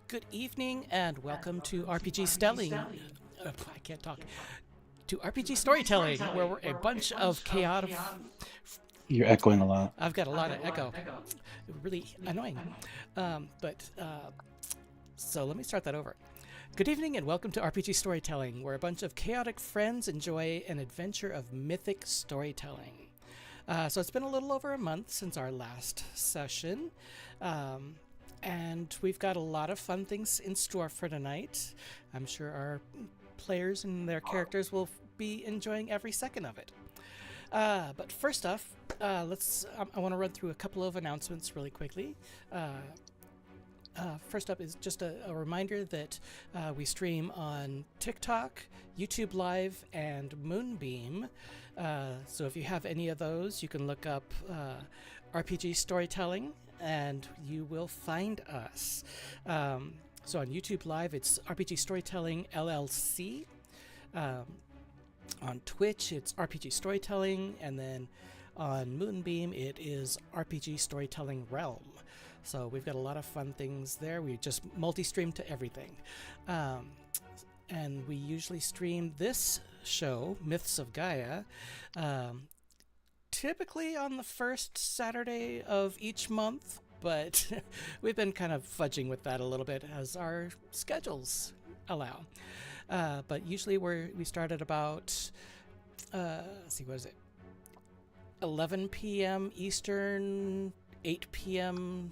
Good evening and welcome to RPG Stelling. I can't talk. To RPG Storytelling, where we're a bunch of chaotic. You're echoing a lot. I've got a lot of echo. Really annoying. So let me start that over. Good evening and welcome to RPG Storytelling, where a bunch of chaotic friends enjoy an adventure of mythic storytelling. So it's been a little over a month since our last session. And we've got a lot of fun things in store for tonight. I'm sure our players and their characters will be enjoying every second of it. But first off, I want to run through a couple of announcements really quickly. First up is just a reminder that we stream on TikTok, YouTube Live, and Moonbeam. So if you have any of those, you can look up RPG Storytelling, and you will find us. So on YouTube Live, it's RPG Storytelling LLC. On Twitch, it's RPG Storytelling, and then on Moonbeam, it is RPG Storytelling Realm. So we've got a lot of fun things there. We just multi-stream to everything. And we usually stream this show, Myths of Gaea, typically on the first Saturday of each month, but we've been kind of fudging with that a little bit as our schedules allow. But usually we start at about, let's see, what is it? 11 p.m. Eastern, 8 p.m.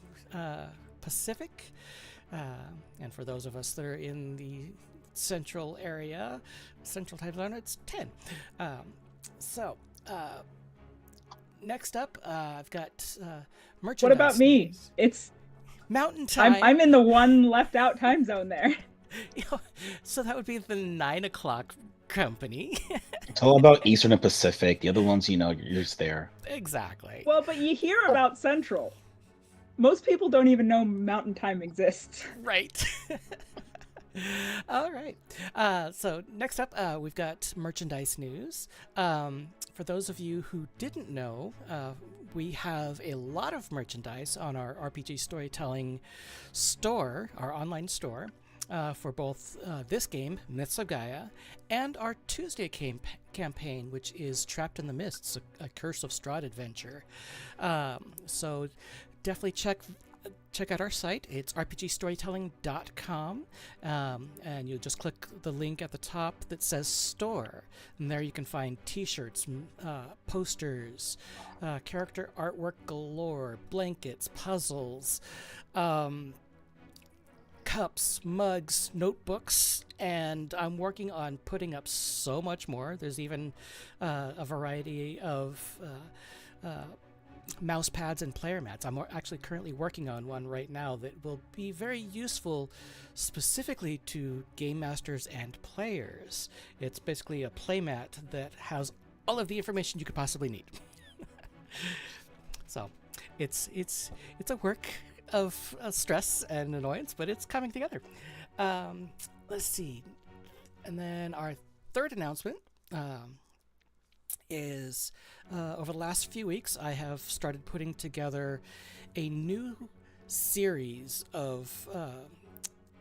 Pacific. And for those of us that are in the central area, central time zone, it's 10. Next up, I've got merchandise. What about me? It's Mountain Time. I'm in the one left out time zone there. So that would be the 9 o'clock company. It's all about Eastern and Pacific. The other ones, you're just there. Exactly. Well, but you hear about Central. Most people don't even know Mountain Time exists. Right. All right. So next up, we've got merchandise news. For those of you who didn't know, we have a lot of merchandise on our RPG Storytelling store, our online store, for both this game, Myths of Gaea, and our Tuesday campaign, which is Trapped in the Mists, a Curse of Strahd adventure. So definitely check out our site. It's rpgstorytelling.com, and you'll just click the link at the top that says store, and there you can find t-shirts, posters, character artwork galore, blankets, puzzles, cups, mugs, notebooks, and I'm working on putting up so much more. There's even a variety of mouse pads and player mats. I'm actually currently working on one right now that will be very useful specifically to game masters and players. It's basically a playmat that has all of the information you could possibly need. So it's a work of stress and annoyance, but it's coming together. Let's see. And then our third announcement is over the last few weeks, I have started putting together a new series of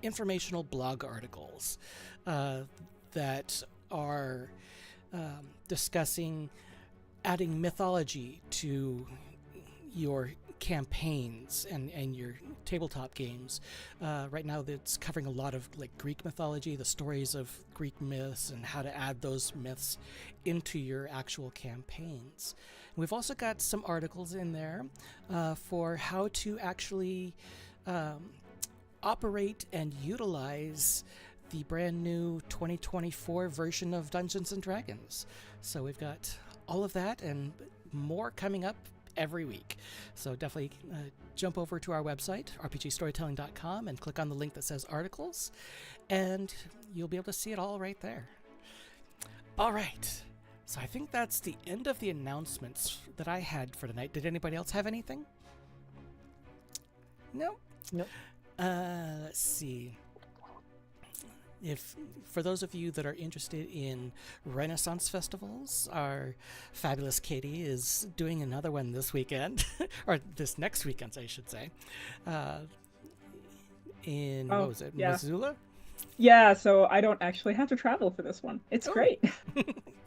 informational blog articles that are discussing adding mythology to your campaigns and your tabletop games. Right now it's covering a lot of Greek mythology, the stories of Greek myths, and how to add those myths into your actual campaigns. We've also got some articles in there for how to actually operate and utilize the brand new 2024 version of Dungeons and Dragons. So we've got all of that and more coming up every week. So definitely jump over to our website, rpgstorytelling.com, and click on the link that says articles, and you'll be able to see it all right there. All right. So I think that's the end of the announcements that I had for tonight. Did anybody else have anything? No? Nope. Let's see. If for those of you that are interested in Renaissance festivals, our fabulous Katie is doing another one this weekend, or this next weekend, I should say. in, what Oh, was it, yeah. Missoula? Yeah, so I don't actually have to travel for this one. It's Oh. great.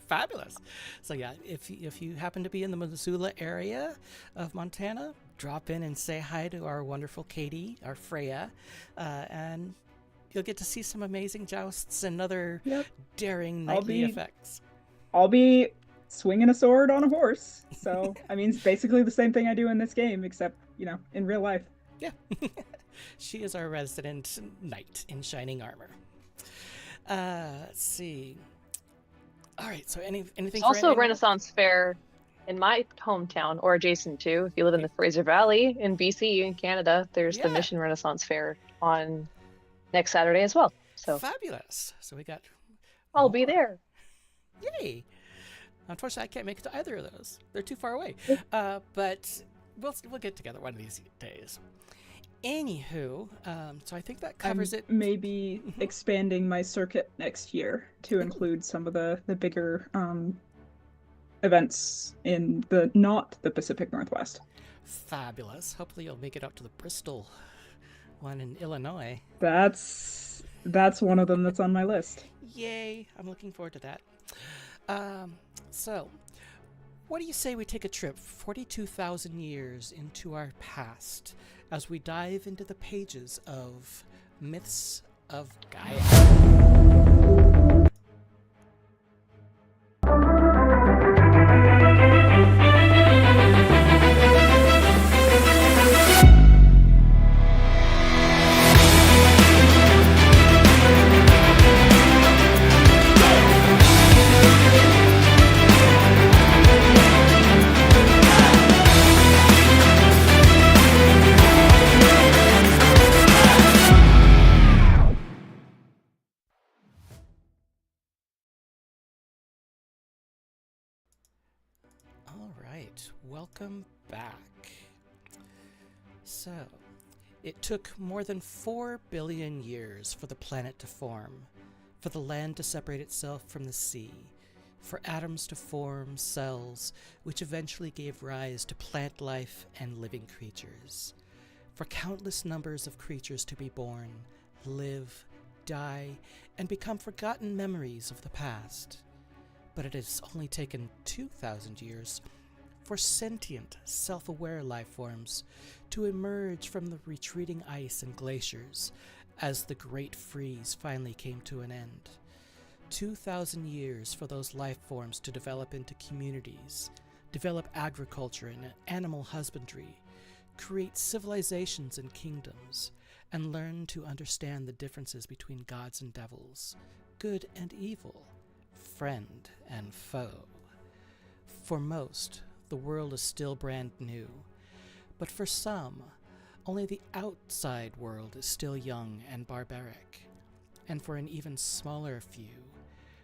Fabulous. So yeah, if you happen to be in the Missoula area of Montana, drop in and say hi to our wonderful Katie, our Freya, and you'll get to see some amazing jousts and other Yep. daring I'll knightly be effects. I'll be swinging a sword on a horse. So, I mean, it's basically the same thing I do in this game, except, in real life. Yeah. She is our resident knight in shining armor. Let's see. All right, so anything There's for also a anyone else? Renaissance fair in my hometown or adjacent to. If you live in the Fraser Valley in BC in Canada, there's the Yeah. Mission Renaissance Fair on next Saturday as well. So Fabulous. So we got I'll be more. there. Yay. Unfortunately, I can't make it to either of those. They're too far away. But we'll get together one of these days. Anywho, so I think that covers it. Maybe expanding my circuit next year to include some of the bigger events in not the Pacific Northwest. Fabulous. Hopefully you'll make it out to the Bristol one in Illinois. That's one of them that's on my list. Yay. I'm looking forward to that. So, what do you say we take a trip 42,000 years into our past as we dive into the pages of Myths of Gaea? All right, welcome back. So, it took more than 4 billion years for the planet to form, for the land to separate itself from the sea, for atoms to form cells, which eventually gave rise to plant life and living creatures, for countless numbers of creatures to be born, live, die, and become forgotten memories of the past. But it has only taken 2,000 years for sentient, self-aware life forms to emerge from the retreating ice and glaciers as the Great Freeze finally came to an end. 2,000 years for those life forms to develop into communities, develop agriculture and animal husbandry, create civilizations and kingdoms, and learn to understand the differences between gods and devils, good and evil, friend and foe. For most, the world is still brand new, but for some, only the outside world is still young and barbaric, and for an even smaller few,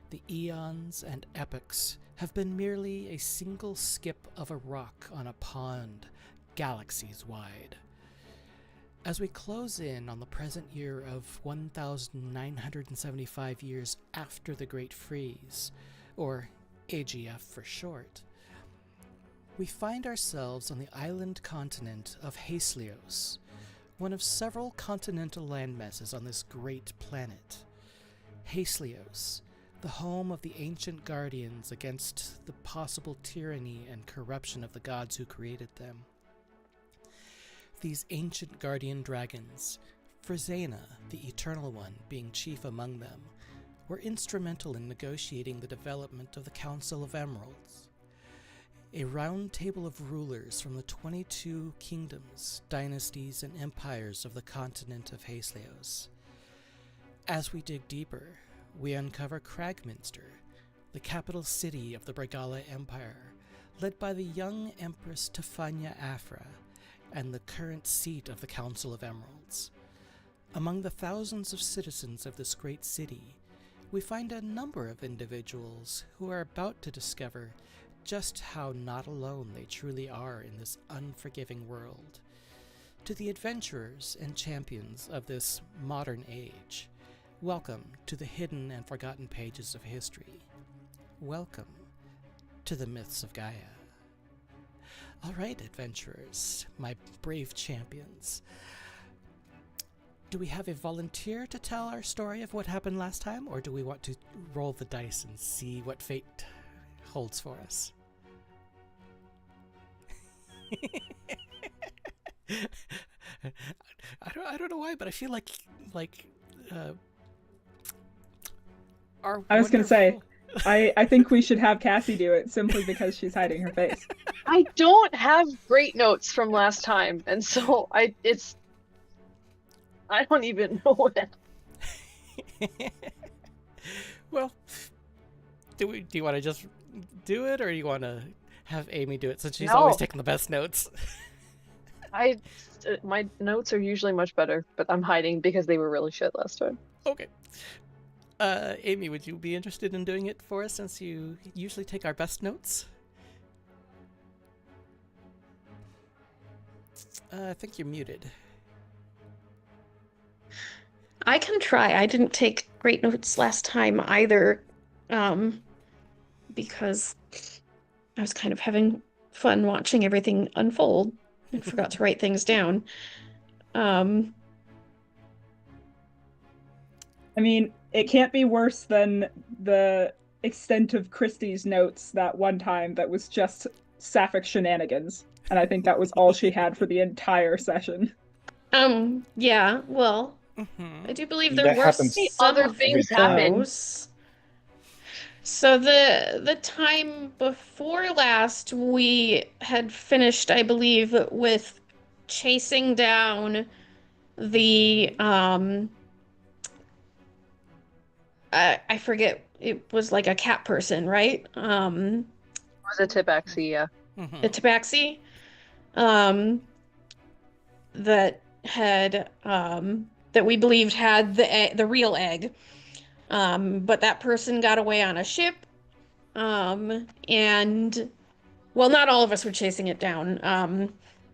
the eons and epochs have been merely a single skip of a rock on a pond, galaxies wide. As we close in on the present year of 1,975 years after the Great Freeze, or AGF for short, we find ourselves on the island continent of Hastlios, one of several continental landmasses on this great planet. Hastlios, the home of the ancient guardians against the possible tyranny and corruption of the gods who created them. These ancient guardian dragons, Frisayna, the Eternal One, being chief among them, were instrumental in negotiating the development of the Council of Emeralds, a round table of rulers from the 22 kingdoms, dynasties, and empires of the continent of Hastlios. As we dig deeper, we uncover Cragminster, the capital city of the Brigala Empire, led by the young Empress Tefania Afra, and the current seat of the Council of Emeralds. Among the thousands of citizens of this great city, we find a number of individuals who are about to discover just how not alone they truly are in this unforgiving world. To the adventurers and champions of this modern age, welcome to the hidden and forgotten pages of history. Welcome to the Myths of Gaea. All right, adventurers, my brave champions. do we have a volunteer to tell our story of what happened last time, or do we want to roll the dice and see what fate holds for us? I don't know why, but I feel like our I was gonna say, wonderful- I think we should have Cassie do it simply because she's hiding her face. I don't have great notes from last time, and so I don't even know what. Well, do you want to just do it, or do you want to have Amy do it since she's always No. taking the best notes? My notes are usually much better, but I'm hiding because they were really shit last time. Okay. Amy, would you be interested in doing it for us since you usually take our best notes? I think you're muted. I can try. I didn't take great notes last time either, because I was kind of having fun watching everything unfold and forgot to write things down. I mean, it can't be worse than the extent of Christie's notes that one time that was just sapphic shenanigans. And I think that was all she had for the entire session. Yeah, well, Mm-hmm. I do believe That there were happens some Other of things happen. those. So the time before last, we had finished, I believe, with chasing down the I forget, it was like a cat person, right? It was a Tabaxi, yeah. Mm-hmm. The tabaxi, um, that had that we believed had the real egg. But that person got away on a ship. And well, not all of us were chasing it down.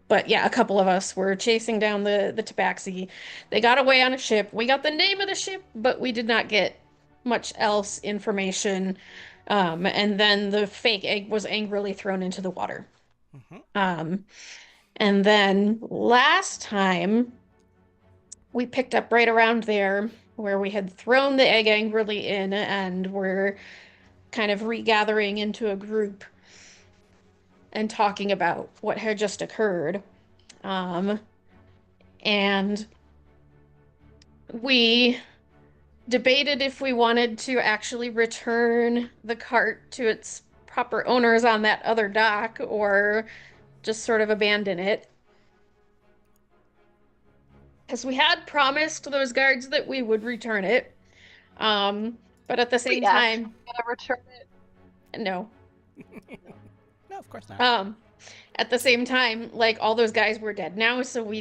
But yeah, a couple of us were chasing down the tabaxi. They got away on a ship. We got the name of the ship, but we did not get much else information. And then the fake egg was angrily thrown into the water. Mm-hmm. And then last time we picked up right around there where we had thrown the egg angrily in and were kind of regathering into a group and talking about what had just occurred. And we debated if we wanted to actually return the cart to its proper owners on that other dock or just sort of abandon it. Because we had promised those guards that we would return it. But at the same time, Gonna return it. no. No, of course not. At the same time, like all those guys were dead now, so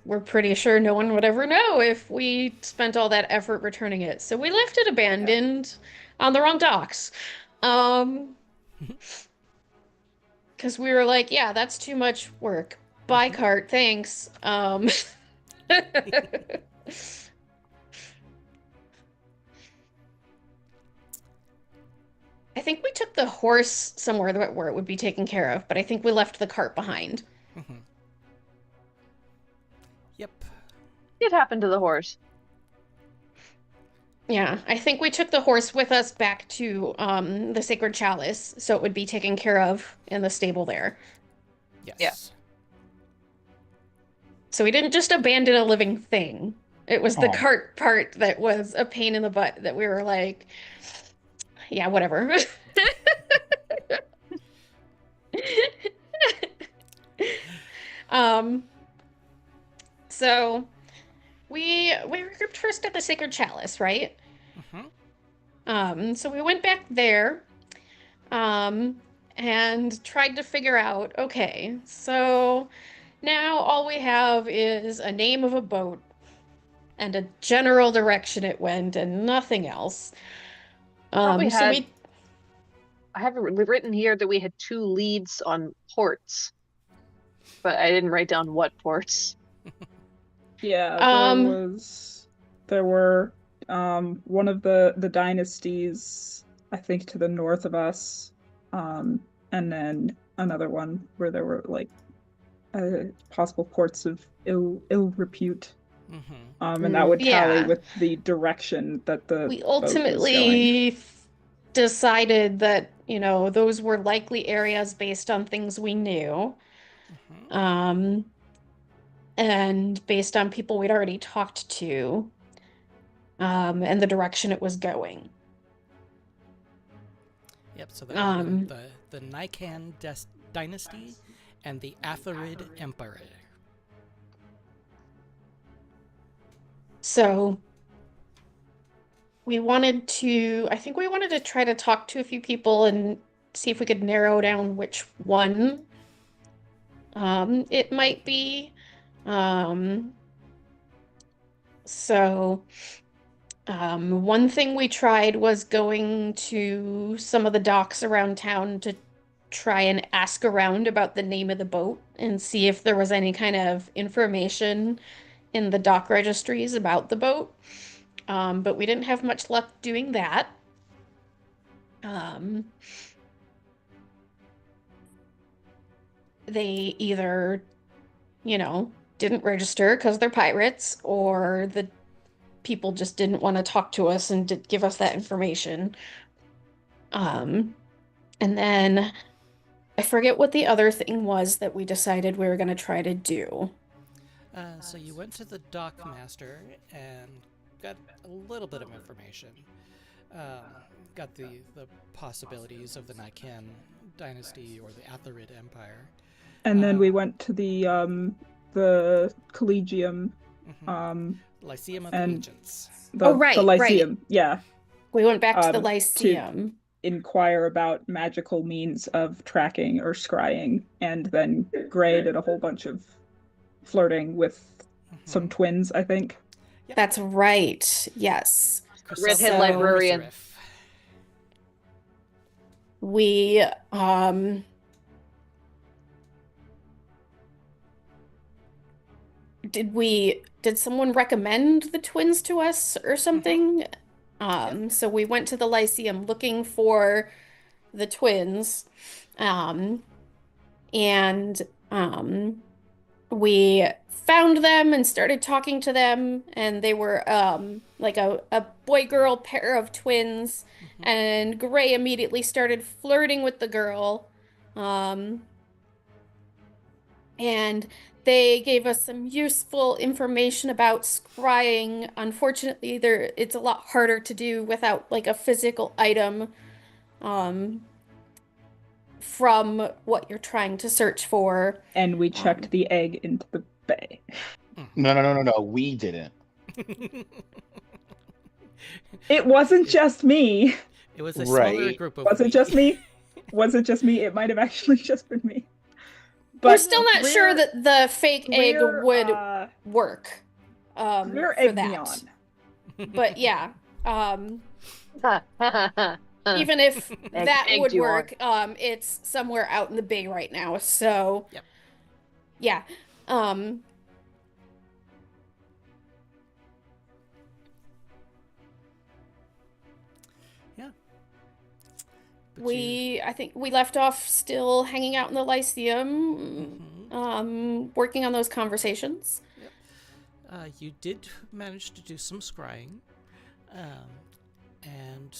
we're pretty sure no one would ever know if we spent all that effort returning it. So we left it abandoned on the wrong docks. Because we were like, yeah, that's too much work. Bye, cart, thanks. I think we took the horse somewhere where it would be taken care of, but I think we left the cart behind. Mm-hmm. Yep. It happened to the horse. Yeah, I think we took the horse with us back to the Sacred Chalice, so it would be taken care of in the stable there. Yes. Yeah. So we didn't just abandon a living thing. It was the Aw. cart part that was a pain in the butt that we were like, yeah, whatever. So we regrouped first at the Sacred Chalice, right? Mm-hmm. So we went back there, and tried to figure out, okay, so now all we have is a name of a boat and a general direction it went and nothing else. Probably So had. I have it written here that we had 2 leads on ports, but I didn't write down what ports. Yeah, there were one of the dynasties, I think, to the north of us, and then another one where there were like possible ports of ill repute. Mm-hmm. And that would tally Yeah. with the direction that the We boat was going. ultimately decided that, those were likely areas based on things we knew, Mm-hmm. and based on people we'd already talked to, and the direction it was going. Yep, so that would have been Um, the Nikan dynasty and the Atharid Empire. so I think we wanted to try to talk to a few people and see if we could narrow down which one it might be. Um, so one thing we tried was going to some of the docks around town to try and ask around about the name of the boat and see if there was any kind of information in the dock registries about the boat. But we didn't have much luck doing that. Um, they either, didn't register because they're pirates, or the people just didn't want to talk to us and did give us that information. And then I forget what the other thing was that we decided we were going to try to do. So you went to the dock master and got a little bit of information. Got the possibilities of the Nikan dynasty or the Atharid Empire. And then we went to the Collegium, Lyceum of and Ancients. the right, Lyceum, right. yeah, We went back to the to Lyceum. inquire about magical means of tracking or scrying, and then Gray did a whole bunch of flirting with some twins, I think. Yep. That's right. Yes. Redhead Chrysallis and librarian. Chrysaorif. We did someone recommend the twins to us or something? So we went to the Lyceum looking for the twins. And we found them and started talking to them, and they were like a boy-girl pair of twins, and Gray immediately started flirting with the girl. And they gave us some useful information about scrying. Unfortunately, it's a lot harder to do without like a physical item from what you're trying to search for. And we checked the egg into the bay. No. We didn't. It wasn't just me. It was a smaller Right. group of Was it we. just me? Was it just me? It might have actually just been me. We're But still not sure that the fake egg would work Greer for egged that. me on. But yeah, even if that egged would you work, it's somewhere out in the bay right now. So Yep. yeah. Yeah. But I think we left off still hanging out in the Lyceum, working on those conversations. you did manage to do some scrying, and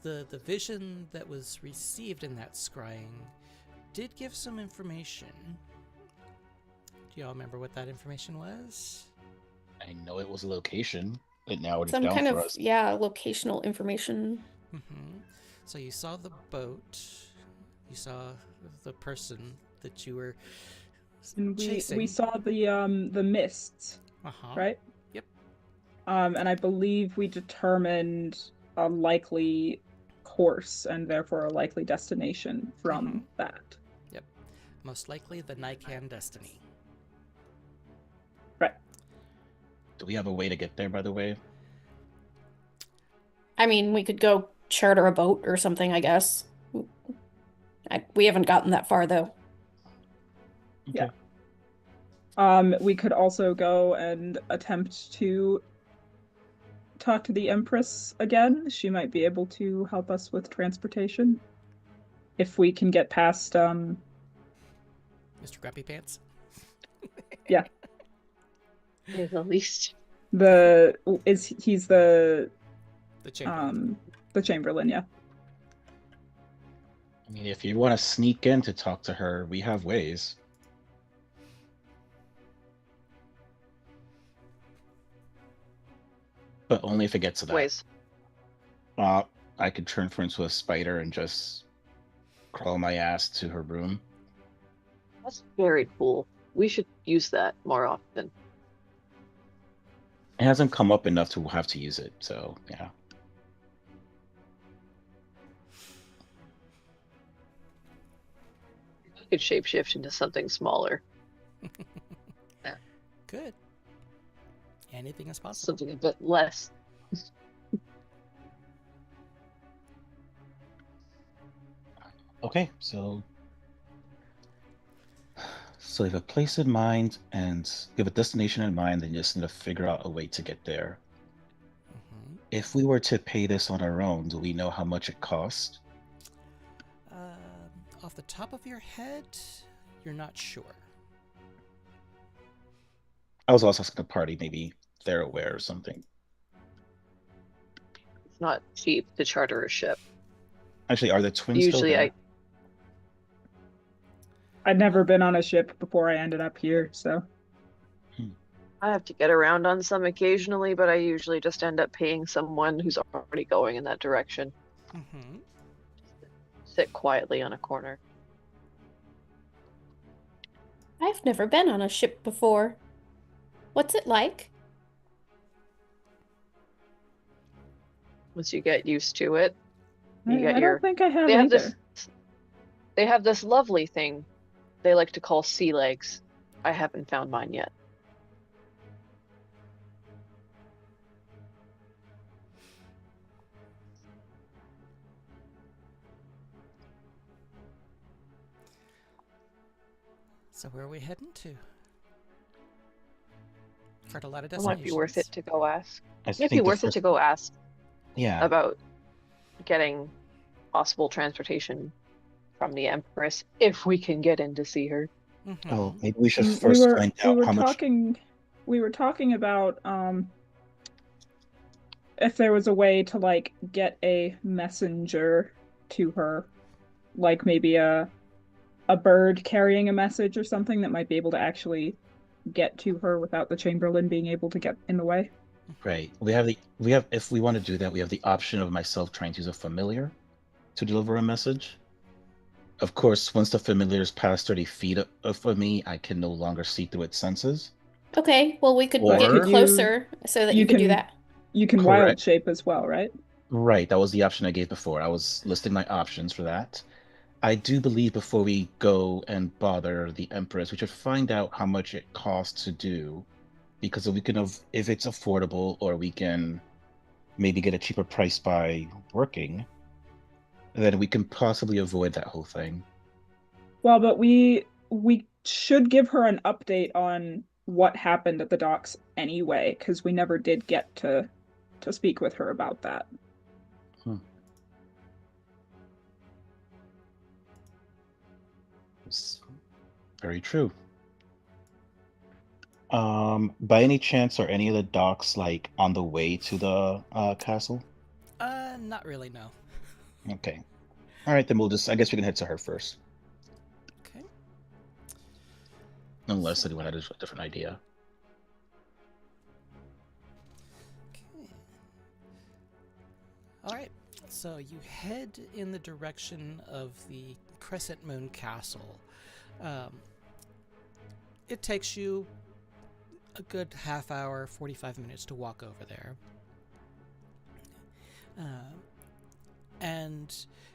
the vision that was received in that scrying did give some information. Do y'all remember what that information was? I know it was a location, but now it's Some down kind for of, us. locational information. So you saw the boat, you saw the person that you were And chasing. we saw the mists, right? Yep. And I believe we determined a likely course and therefore a likely destination from that. Yep. Most likely the Nikan destiny. Right. Do we have a way to get there, by the way? I mean, we could go charter a boat or something, I guess. We haven't gotten that far, though. Yeah. We could also go and attempt to talk to the Empress again. She might be able to help us with transportation. If we can get past Mr. Grumpy Pants? Yeah. Say the least. He's the Chamberlain. the Chamberlain, yeah. I mean, if you want to sneak in to talk to her, we have ways. But only if it gets to that. Ways. I could turn her into a spider and just crawl my ass to her room. That's very cool. We should use that more often. It hasn't come up enough to have to use it, so yeah. We could shapeshift into something smaller. Good. Anything is possible. Something a bit less. Okay, so you have a place in mind and you have a destination in mind, then you just need to figure out a way to get there. Mhm. If we were to pay this on our own, do we know how much it cost? Off the top of your head, you're not sure. I was also asking the party, maybe they're aware or something. It's not cheap to charter a ship. Actually, are the twins still Usually there? I'd never been on a ship before I ended up here, so I have to get around on some occasionally, but I usually just end up paying someone who's already going in that direction. Mm-hmm. Sit quietly on a corner. I've never been on a ship before. What's it like? Once you get used to it, you I get don't think I have they have either. they have this lovely thing they like to call sea legs. I haven't found mine yet. So where are we heading to? Heard a lot of It might be worth it destinations. to go ask. I It might be think the worth it first- to go ask Yeah. about getting possible transportation from the Empress if we can get in to see her. Mhm. Oh, maybe we should We first were find we out were how much. talking about if there was a way to like get a messenger to her, like maybe a bird carrying a message or something that might be able to actually get to her without the Chamberlain being able to get in the way. Right. If we want to do that, we have the option of myself trying to use a familiar to deliver a message. Of course, once the familiar is past 30 feet of me, I can no longer see through its senses. Okay, well, we could Or- get Could you- closer so that you could do that. You can wild Correct. shape as well, right? Right, that was the option I gave before. I was listing my options for that. I do believe before we go and bother the Empress, we should find out how much it costs to do, because if it's affordable, or we can maybe get a cheaper price by working, then we can possibly avoid that whole thing. Well, but we should give her an update on what happened at the docks anyway, because we never did get to speak with her about that. It's very true. By any chance, are any of the docks like on the way to the castle? Not really, no. Okay. All right, then I guess we can head to her first. Okay. Unless anyone had a different idea. Okay. All right. So you head in the direction of the Crescent Moon Castle. It takes you a good half hour, 45 minutes to walk over there. And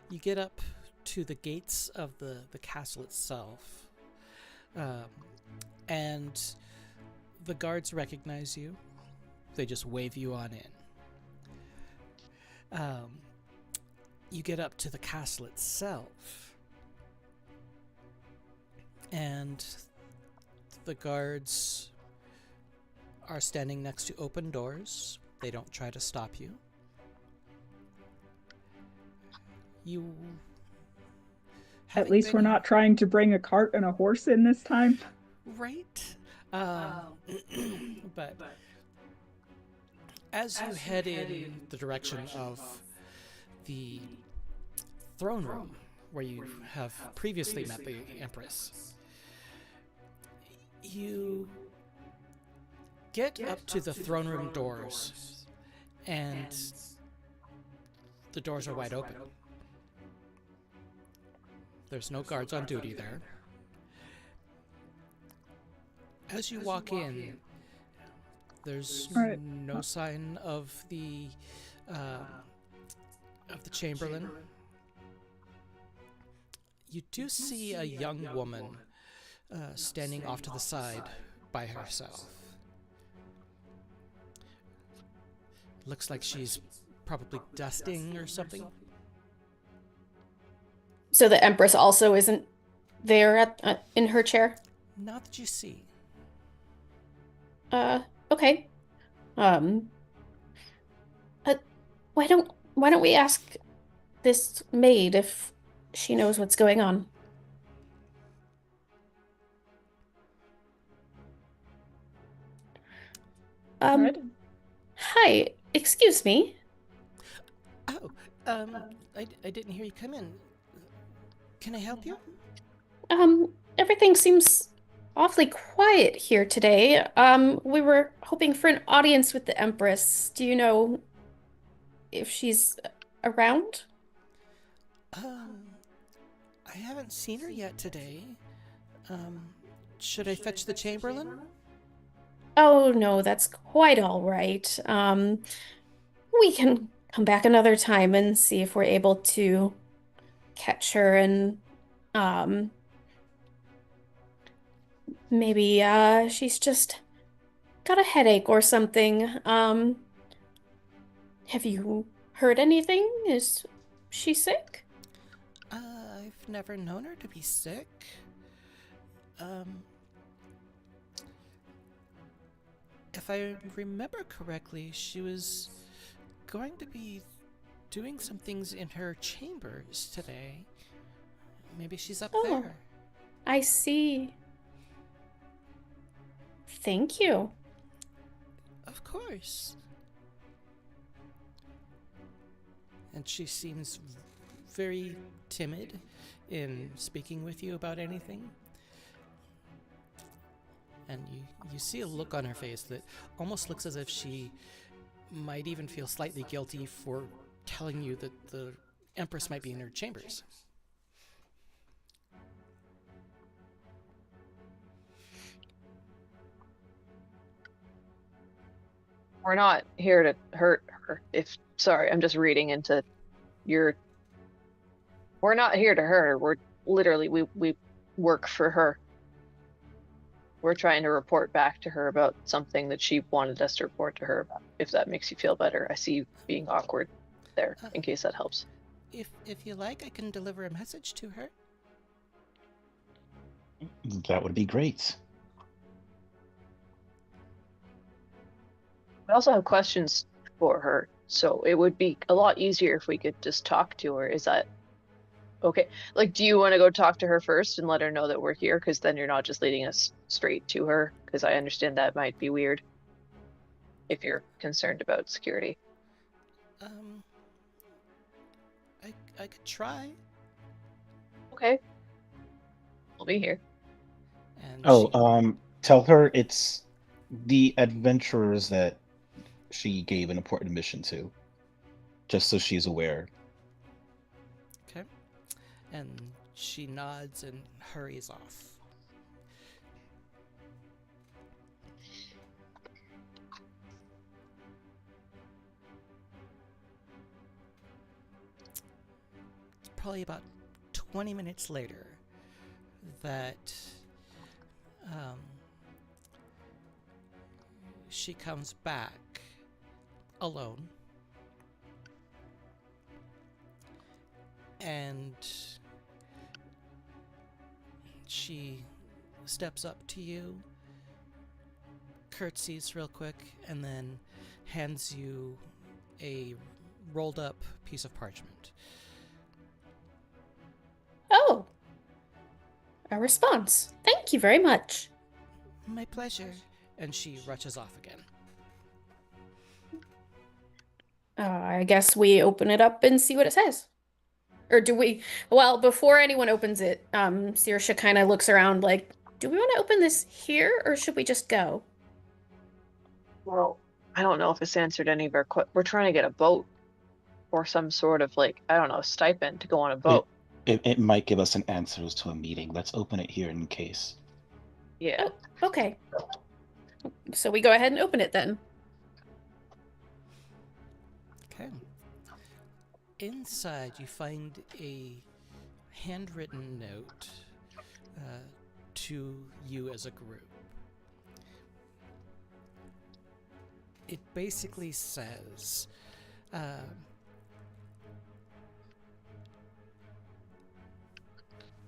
you get up to the gates of the castle itself. And the guards recognize you. They just wave you on in. You get up to the castle itself. And the guards are standing next to open doors. They don't try to stop you. You... At least we're not trying to bring a cart and a horse in this time. Right? But as you head in the direction of the throne room, where you have previously met the Empress, you get up to the throne room doors, and the doors are wide open. There's no guards on duty there. As you walk in, there's Right. no sign of the Chamberlain. You do see a young woman standing off to the side by herself. Looks like she's probably dusting or something. So the Empress also isn't there in her chair? Not that you see. Okay. Um, why don't we ask this maid if she knows what's going on? Right. Hi, excuse me. Oh, I didn't hear you come in. Can I help you? Everything seems awfully quiet here today. We were hoping for an audience with the Empress. Do you know if she's around? I haven't seen her yet today. Should I fetch the Chamberlain? Oh, no, that's quite all right. We can come back another time and see if we're able to catch her and, um, maybe, she's just got a headache or something. Have you heard anything? Is she sick? I've never known her to be sick. If I remember correctly, she was going to be doing some things in her chambers today. Maybe she's up Oh. there. I see. Thank you. Of course. And she seems very timid in speaking with you about anything. And you see a look on her face that almost looks as if she might even feel slightly guilty for telling you that the Empress might be in her chambers. We're not here to hurt her. Sorry, I'm just reading into your. We're not here to hurt her. We're literally, we work for her. We're trying to report back to her about something that she wanted us to report to her about, if that makes you feel better. I see you being awkward there, in case that helps. If you like, I can deliver a message to her. That would be great. I also have questions for her, so it would be a lot easier if we could just talk to her. Is that okay? Like, do you want to go talk to her first and let her know that we're here? Because then you're not just leading us straight to her. Because I understand that might be weird if you're concerned about security. I could try. Okay. We'll be here. And Tell her it's the adventurers that she gave an important mission to, just so she's aware. Okay. And she nods and hurries off. It's probably about 20 minutes later that she comes back alone, and she steps up to you, curtsies real quick, and then hands you a rolled up piece of parchment. Oh, a response. Thank you very much. My pleasure. And she rushes off again. I guess we open it up and see what it says. Or do we? Well, before anyone opens it, Saoirse kind of looks around like, do we want to open this here or should we just go? Well, I don't know if it's answered any of our questions. We're trying to get a boat or some sort of, like, I don't know, stipend to go on a boat. It might give us an answer to a meeting. Let's open it here in case. Yeah. Oh, okay. So we go ahead and open it then. Okay. Inside, you find a handwritten note to you as a group. It basically says,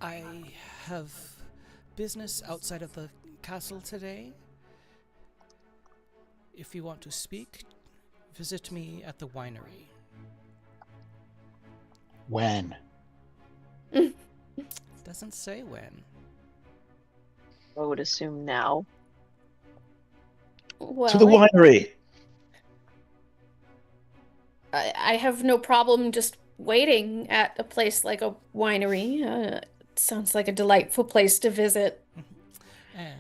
I have business outside of the castle today. If you want to speak, visit me at the winery. When? Doesn't say when. I would assume now. Well, To the winery! I have no problem just waiting at a place like a winery. It sounds like a delightful place to visit. And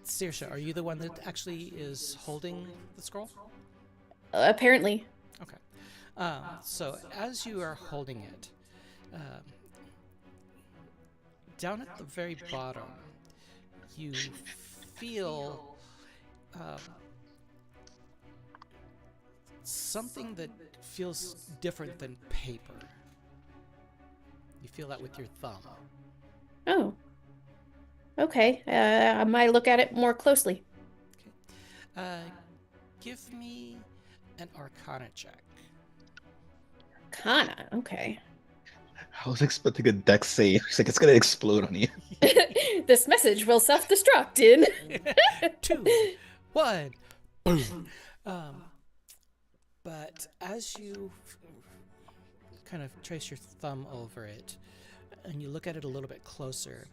Saoirse, are you the one that actually is holding the scroll? Apparently. Okay. So as you are holding it, down at the very bottom, you feel something that feels different than paper. You feel that with your thumb. Oh. Okay. I might look at it more closely. Give me an Arcana check. Arcana. Okay. I was expecting a dex save. It's like it's gonna explode on you. This message will self-destruct in 2, 1, boom. But as you kind of trace your thumb over it and you look at it a little bit closer,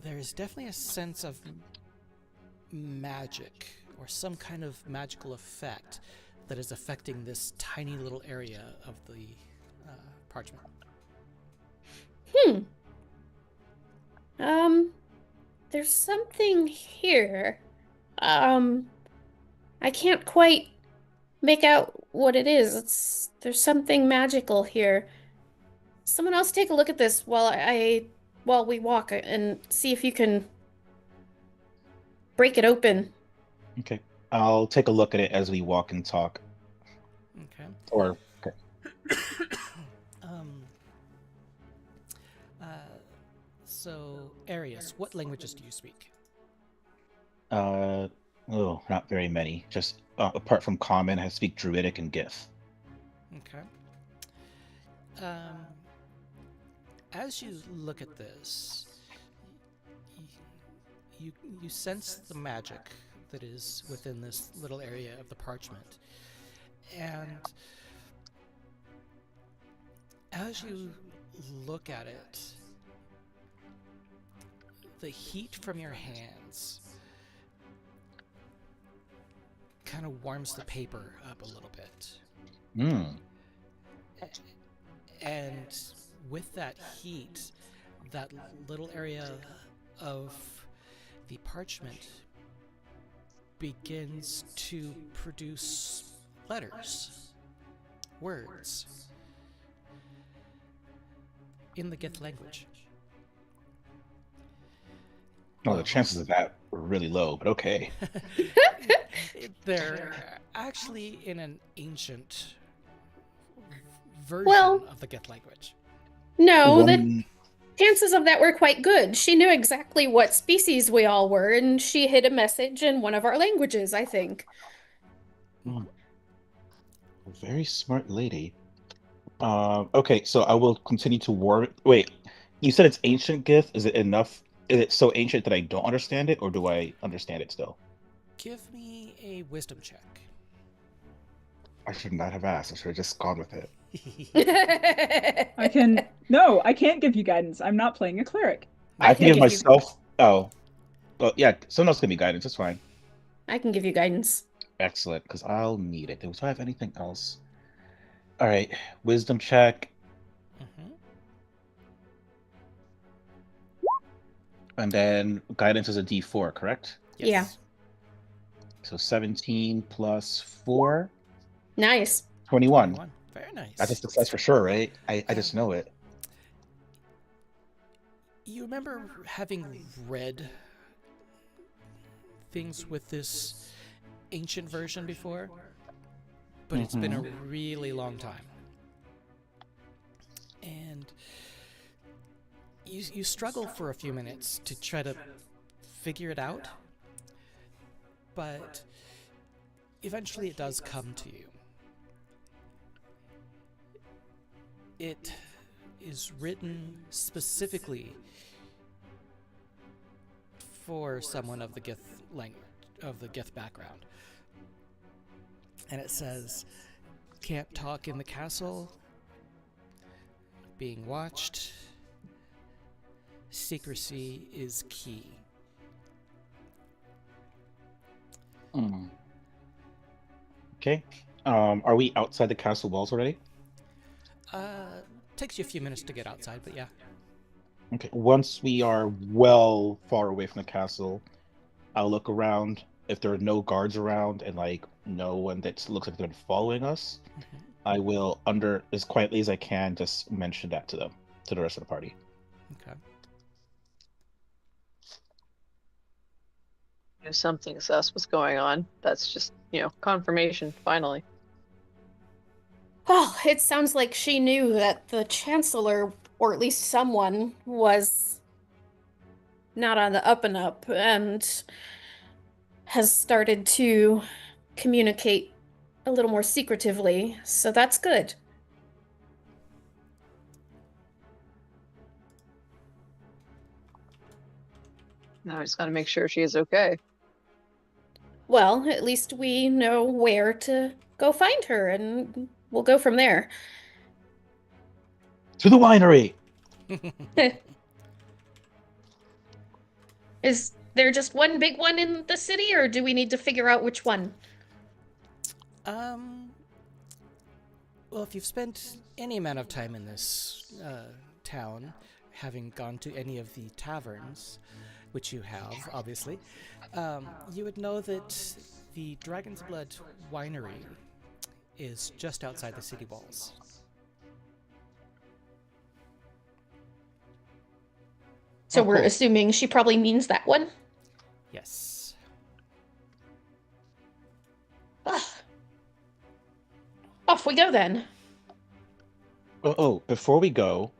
there's definitely a sense of magic or some kind of magical effect that is affecting this tiny little area of the parchment. There's something here. I can't quite make out what it is. There's something magical here. Someone else take a look at this while we walk and see if you can break it open. Okay. I'll take a look at it as we walk and talk. Okay. Or okay. So, Arius, what languages do you speak? Not very many. Just apart from Common, I speak Druidic and Gith. Okay. As you look at this, you sense the magic that is within this little area of the parchment. And as you look at it, the heat from your hands kind of warms the paper up a little bit. And with that heat, that little area of the parchment begins to produce letters, words, in the Gith language. Oh, the chances of that were really low, but okay. They're actually in an ancient version of the Gith language. No, the chances of that were quite good. She knew exactly what species we all were, and she hid a message in one of our languages, I think. A very smart lady. Okay, so I will continue to war. Wait, you said it's ancient Gith. Is it enough? Is it so ancient that I don't understand it, or do I understand it still? Give me a wisdom check. I should not have asked. I should have just gone with it. I can't give you guidance. I'm not playing a cleric. I can give myself. Oh, Oh yeah, someone else can be guidance. That's fine. I can give you guidance. Excellent, because I'll need it. Do I have anything else? All right, wisdom check, Mm-hmm. and then guidance is a D4, correct? Yeah. Yes. So 17 plus 4, Nice. 21. 21. Very nice. That's a success for sure, right? I just know it. You remember having read things with this ancient version before? But it's been a really long time. And you struggle for a few minutes to try to figure it out. But eventually it does come to you. It is written specifically for someone of the Gith language, of the Gith background. And it says, can't talk in the castle, being watched, secrecy is key. Okay. Are we outside the castle walls already? Takes you a few minutes to get outside, but yeah. Okay. Once we are well far away from the castle, I'll look around. If there are no guards around and like no one that looks like they're following us, I will, as quietly as I can, just mention that to them, to the rest of the party. Okay. Knew something sus was going on. That's just, confirmation, finally. Well, it sounds like she knew that the Chancellor, or at least someone, was not on the up and up and has started to communicate a little more secretively, so that's good. Now I just gotta make sure she is okay. Well, at least we know where to go find her, and we'll go from there. To the winery! Is there just one big one in the city, or do we need to figure out which one? Well, if you've spent any amount of time in this town, having gone to any of the taverns, which you have, obviously, you would know that the Dragon's Blood winery is just outside the city walls. So Oh, we're cool. assuming she probably means that one? Yes. Ugh. Off we go then. Before we go,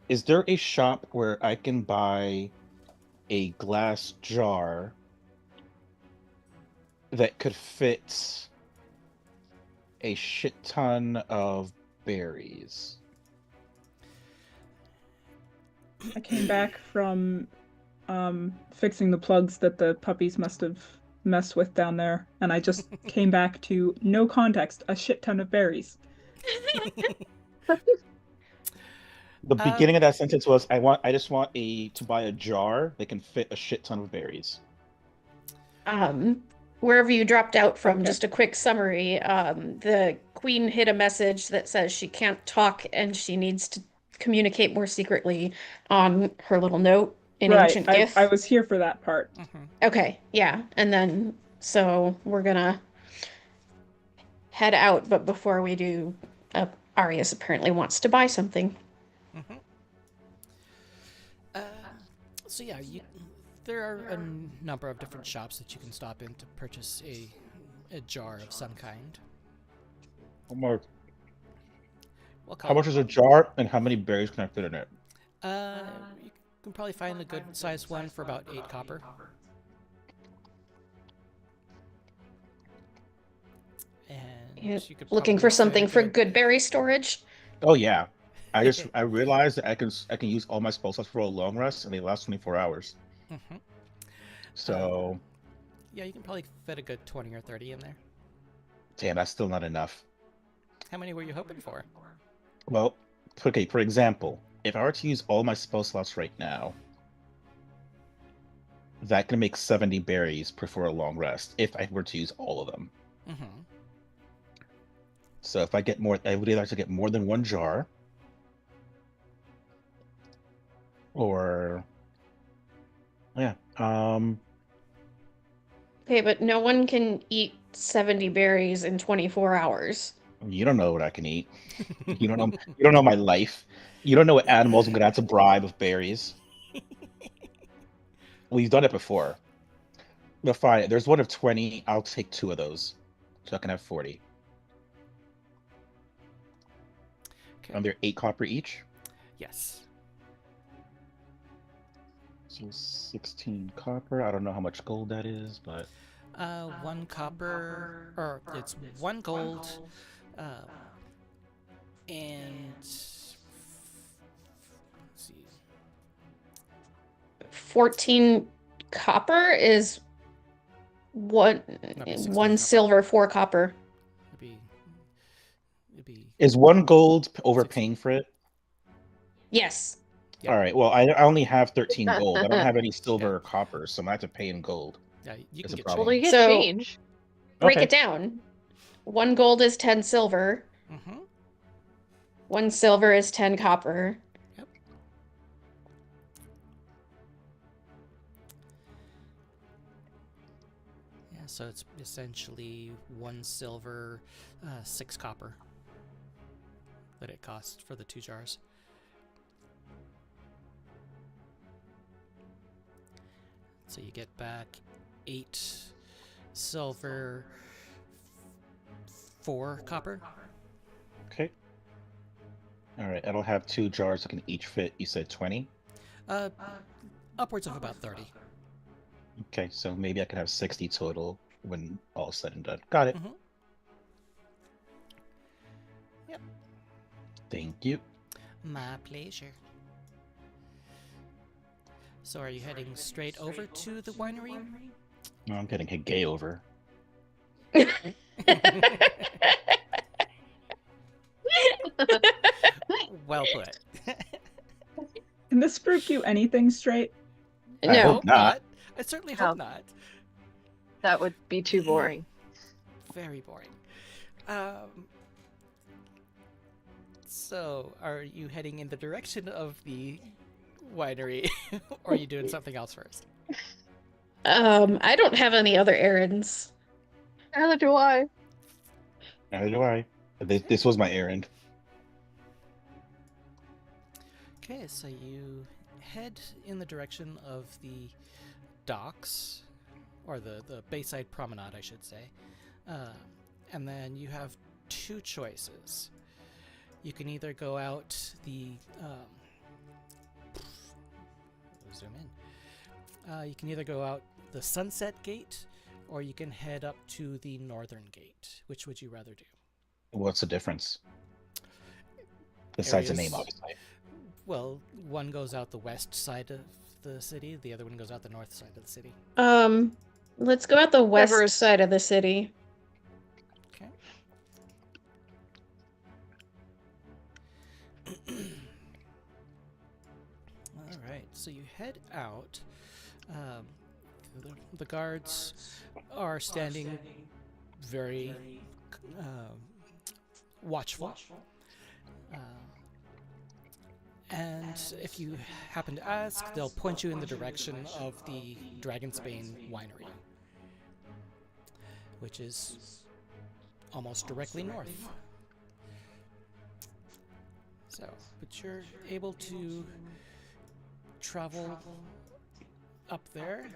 is there a shop where I can buy a glass jar that could fit a shit ton of berries? I came back from fixing the plugs that the puppies must have messed with down there, and I just came back to no context, a shit ton of berries. The beginning of that sentence was, I just want to buy a jar that can fit a shit ton of berries. Wherever you dropped out from, Okay. just a quick summary. The queen hid a message that says she can't talk and she needs to communicate more secretly on her little note in ancient Right, Gith. I was here for that part. Okay, yeah. And then, so we're gonna head out, but before we do, Arius apparently wants to buy something. So yeah, there are a number of different shops that you can stop in to purchase a jar of some kind. How We'll much is a jar, and how many berries can I fit in it? You can probably find a good sized one for about 8 copper. And you could Looking probably for fit something a for good berry storage? Oh yeah, I realized that I can use all my spell slots for a long rest, and they last 24 hours. Mhm. So, Yeah, you can probably fit a good 20 or 30 in there. damn, that's still not enough. How many were you hoping for? Well, okay, for example, if I were to use all my spell slots right now, that can make 70 berries for a long rest if I were to use all of them. Mm-hmm. So if I get more, I would either have to get more than one jar, or yeah. Okay, but no one can eat 70 berries in 24 hours. You don't know what I can eat. You don't know. You don't know my life. You don't know what animals I'm gonna have to bribe with berries. We've done it before. But fine. There's one of 20. I'll take 2 of those, so I can have 40. Okay. And they're 8 copper each. Yes. So 16 copper. I don't know how much gold that is, but 1 copper, or it's 1 gold, and let's see. 14 copper is one That'd be 16 one copper. silver, 4 copper. It'd be is 1 gold overpaying for it? Yes. Yeah. All right. Well, I only have 13 gold. I don't have any silver or copper, so I'm gonna have to pay in gold. yeah. You Is can a get problem. Well, you get So- change. Break Okay. it down. 1 gold is 10 silver. Mm-hmm. 1 silver is 10 copper. Yep. Yeah. So it's essentially 1 silver, 6 copper that it costs for the 2 jars. So you get back 8 silver, 4 copper. Okay. All right. I'll have 2 jars that can each fit. You said 20. Upwards of about 30. Okay, so maybe I can have 60 total when all is said and done. Got it. Mhm. Yep. Thank you. My pleasure. So are you heading straight over to the winery? No, I'm getting gay over. Well put. Can this fruit you anything straight? I No. hope not. I certainly No. hope not. That would be too boring. Very boring. So, are you heading in the direction of the winery, or are you doing something else first? I don't have any other errands. Neither do I. Neither do I. This was my errand. Okay, so you head in the direction of the docks, or the Bayside Promenade, I should say. And then you have 2 choices. You can either go out the zoom in. You can either go out the Sunset Gate, or you can head up to the Northern Gate. Which would you rather do? What's the difference? Besides the name, Areas- obviously. Well, one goes out the west side of the city, the other one goes out the north side of the city. Let's go out the west Whatever is- side of the city. Okay. All right, so you head out. The guards are standing very watchful. And if you happen to ask, they'll point you in the direction of the Dragonsbane Winery, which is almost directly north. So, but you're able to travel up there.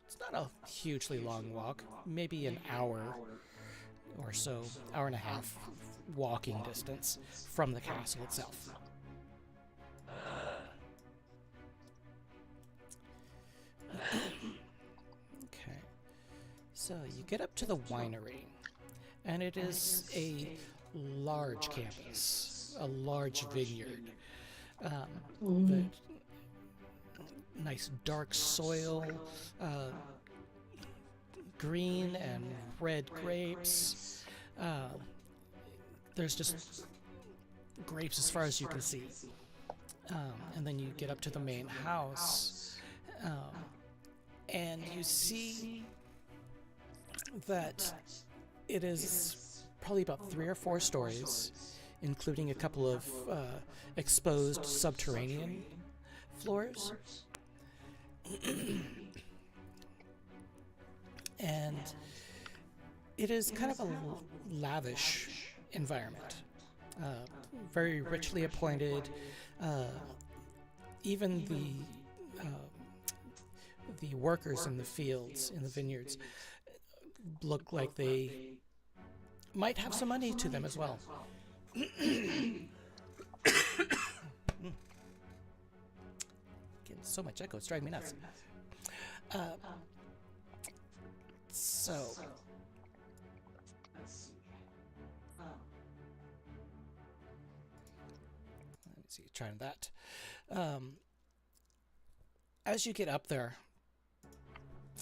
It's not a hugely long walk, maybe an hour or so, hour and a half walking distance from the castle itself. Okay, so you get up to the winery, and it is a large campus, a large vineyard. The nice dark soil, green and red grapes. There's just grapes as far as you can see. And then you get up to the main house, and you see that it is probably about 3 or 4 stories, including a couple of exposed subterranean floors. And it is kind of a lavish environment, very richly appointed. Even the workers in the fields, in the vineyards, look like they might have some money to them as well. Getting so much echo, it's driving me nuts. So, let me see, trying that. As you get up there,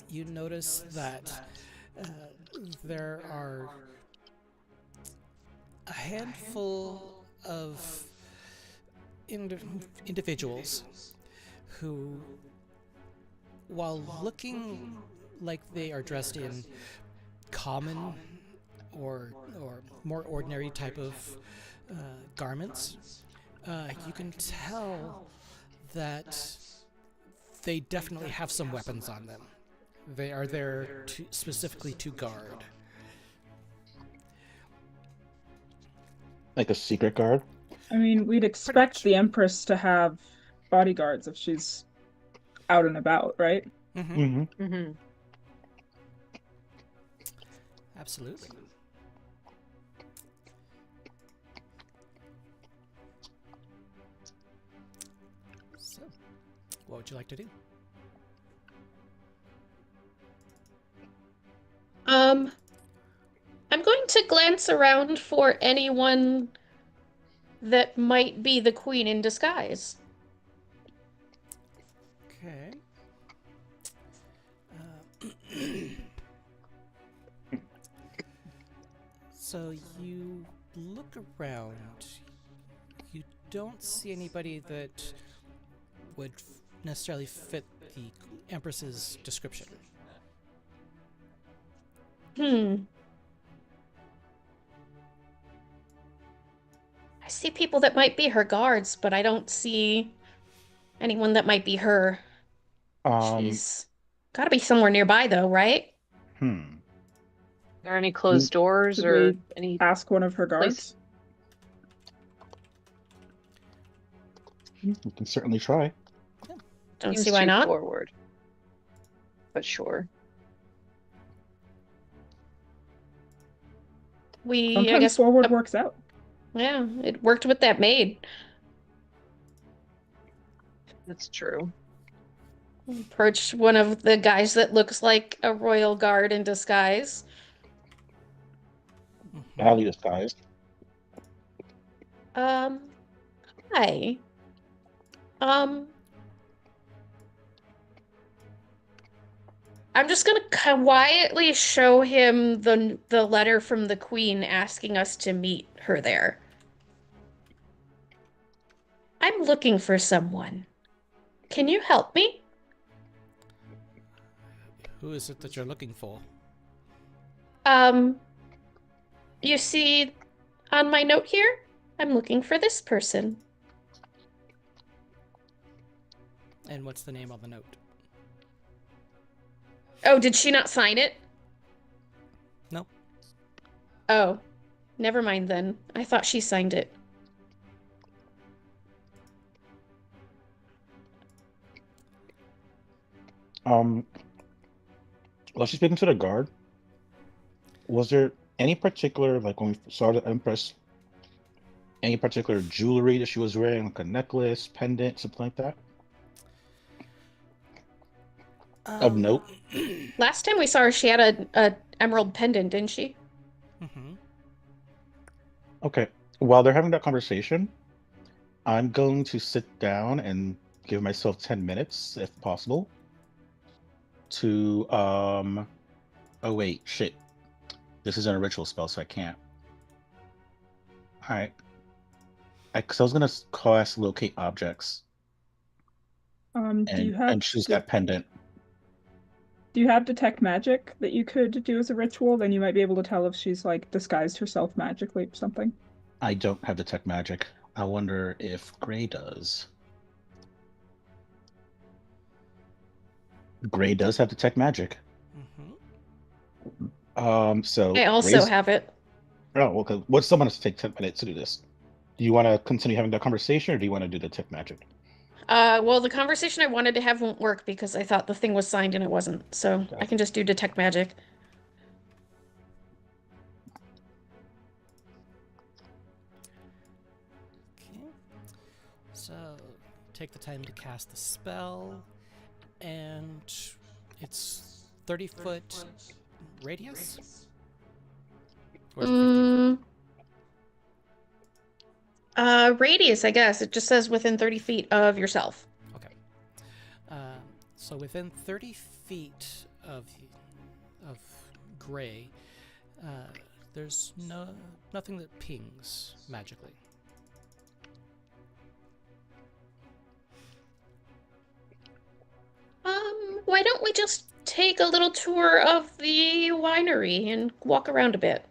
you notice that there are a handful of individuals who, while looking like they are dressed in common or more ordinary type of garments, you can tell that they definitely have some weapons on them. They are there specifically to guard. Like a secret guard? I mean, we'd expect the Empress to have bodyguards if she's out and about, right? Mm-hmm. Mm-hmm. Mm-hmm. Absolutely. So, what would you like to do? I'm going to glance around for anyone that might be the queen in disguise. Okay. So you look around. You don't see anybody that would necessarily fit the Empress's description. I see people that might be her guards, but I don't see anyone that might be her. She's gotta be somewhere nearby, though, right? Are there any closed doors Should or we any ask one of her place? guards? We can certainly try. Don't Seems see why too not. forward. But sure. I Sometimes guess, forward works out. yeah, it worked with that maid. That's true. Approach one of the guys that looks like a royal guard in disguise. Badly disguised. Hi. I'm just gonna quietly show him the letter from the queen asking us to meet her there. I'm looking for someone. Can you help me? Who is it that you're looking for? You see on my note here, I'm looking for this person. And what's the name on the note? Oh, did she not sign it? No. Oh, never mind then. I thought she signed it. Well, she's speaking to the guard. Was there any particular, like when we saw the Empress, any particular jewelry that she was wearing, like a necklace, pendant, something like that? Of note? Last time we saw her, she had a emerald pendant, didn't she? Mm-hmm. Okay. While they're having that conversation, I'm going to sit down and give myself 10 minutes, if possible, to oh wait, shit. This isn't a ritual spell, so I can't. Alright. Because I was gonna cast locate objects Do you have and choose that pendant. Do you have detect magic that you could do as a ritual? Then you might be able to tell if she's like disguised herself magically or something. I don't have detect magic. I wonder if Gray does. Gray does have detect magic. So I also Gray's. have it. Oh, okay. What's someone has to take 10 minutes to do this? Do you want to continue having the conversation, or do you want to do detect magic? Well, the conversation I wanted to have won't work because I thought the thing was signed and it wasn't. So I can just do detect magic. Okay. So take the time to cast the spell, and it's 30-foot radius? Or is it 15 foot? Radius, I guess. It just says within 30 feet of yourself. Okay. So within 30 feet of Gray, there's nothing that pings magically. Why don't we just take a little tour of the winery and walk around a bit?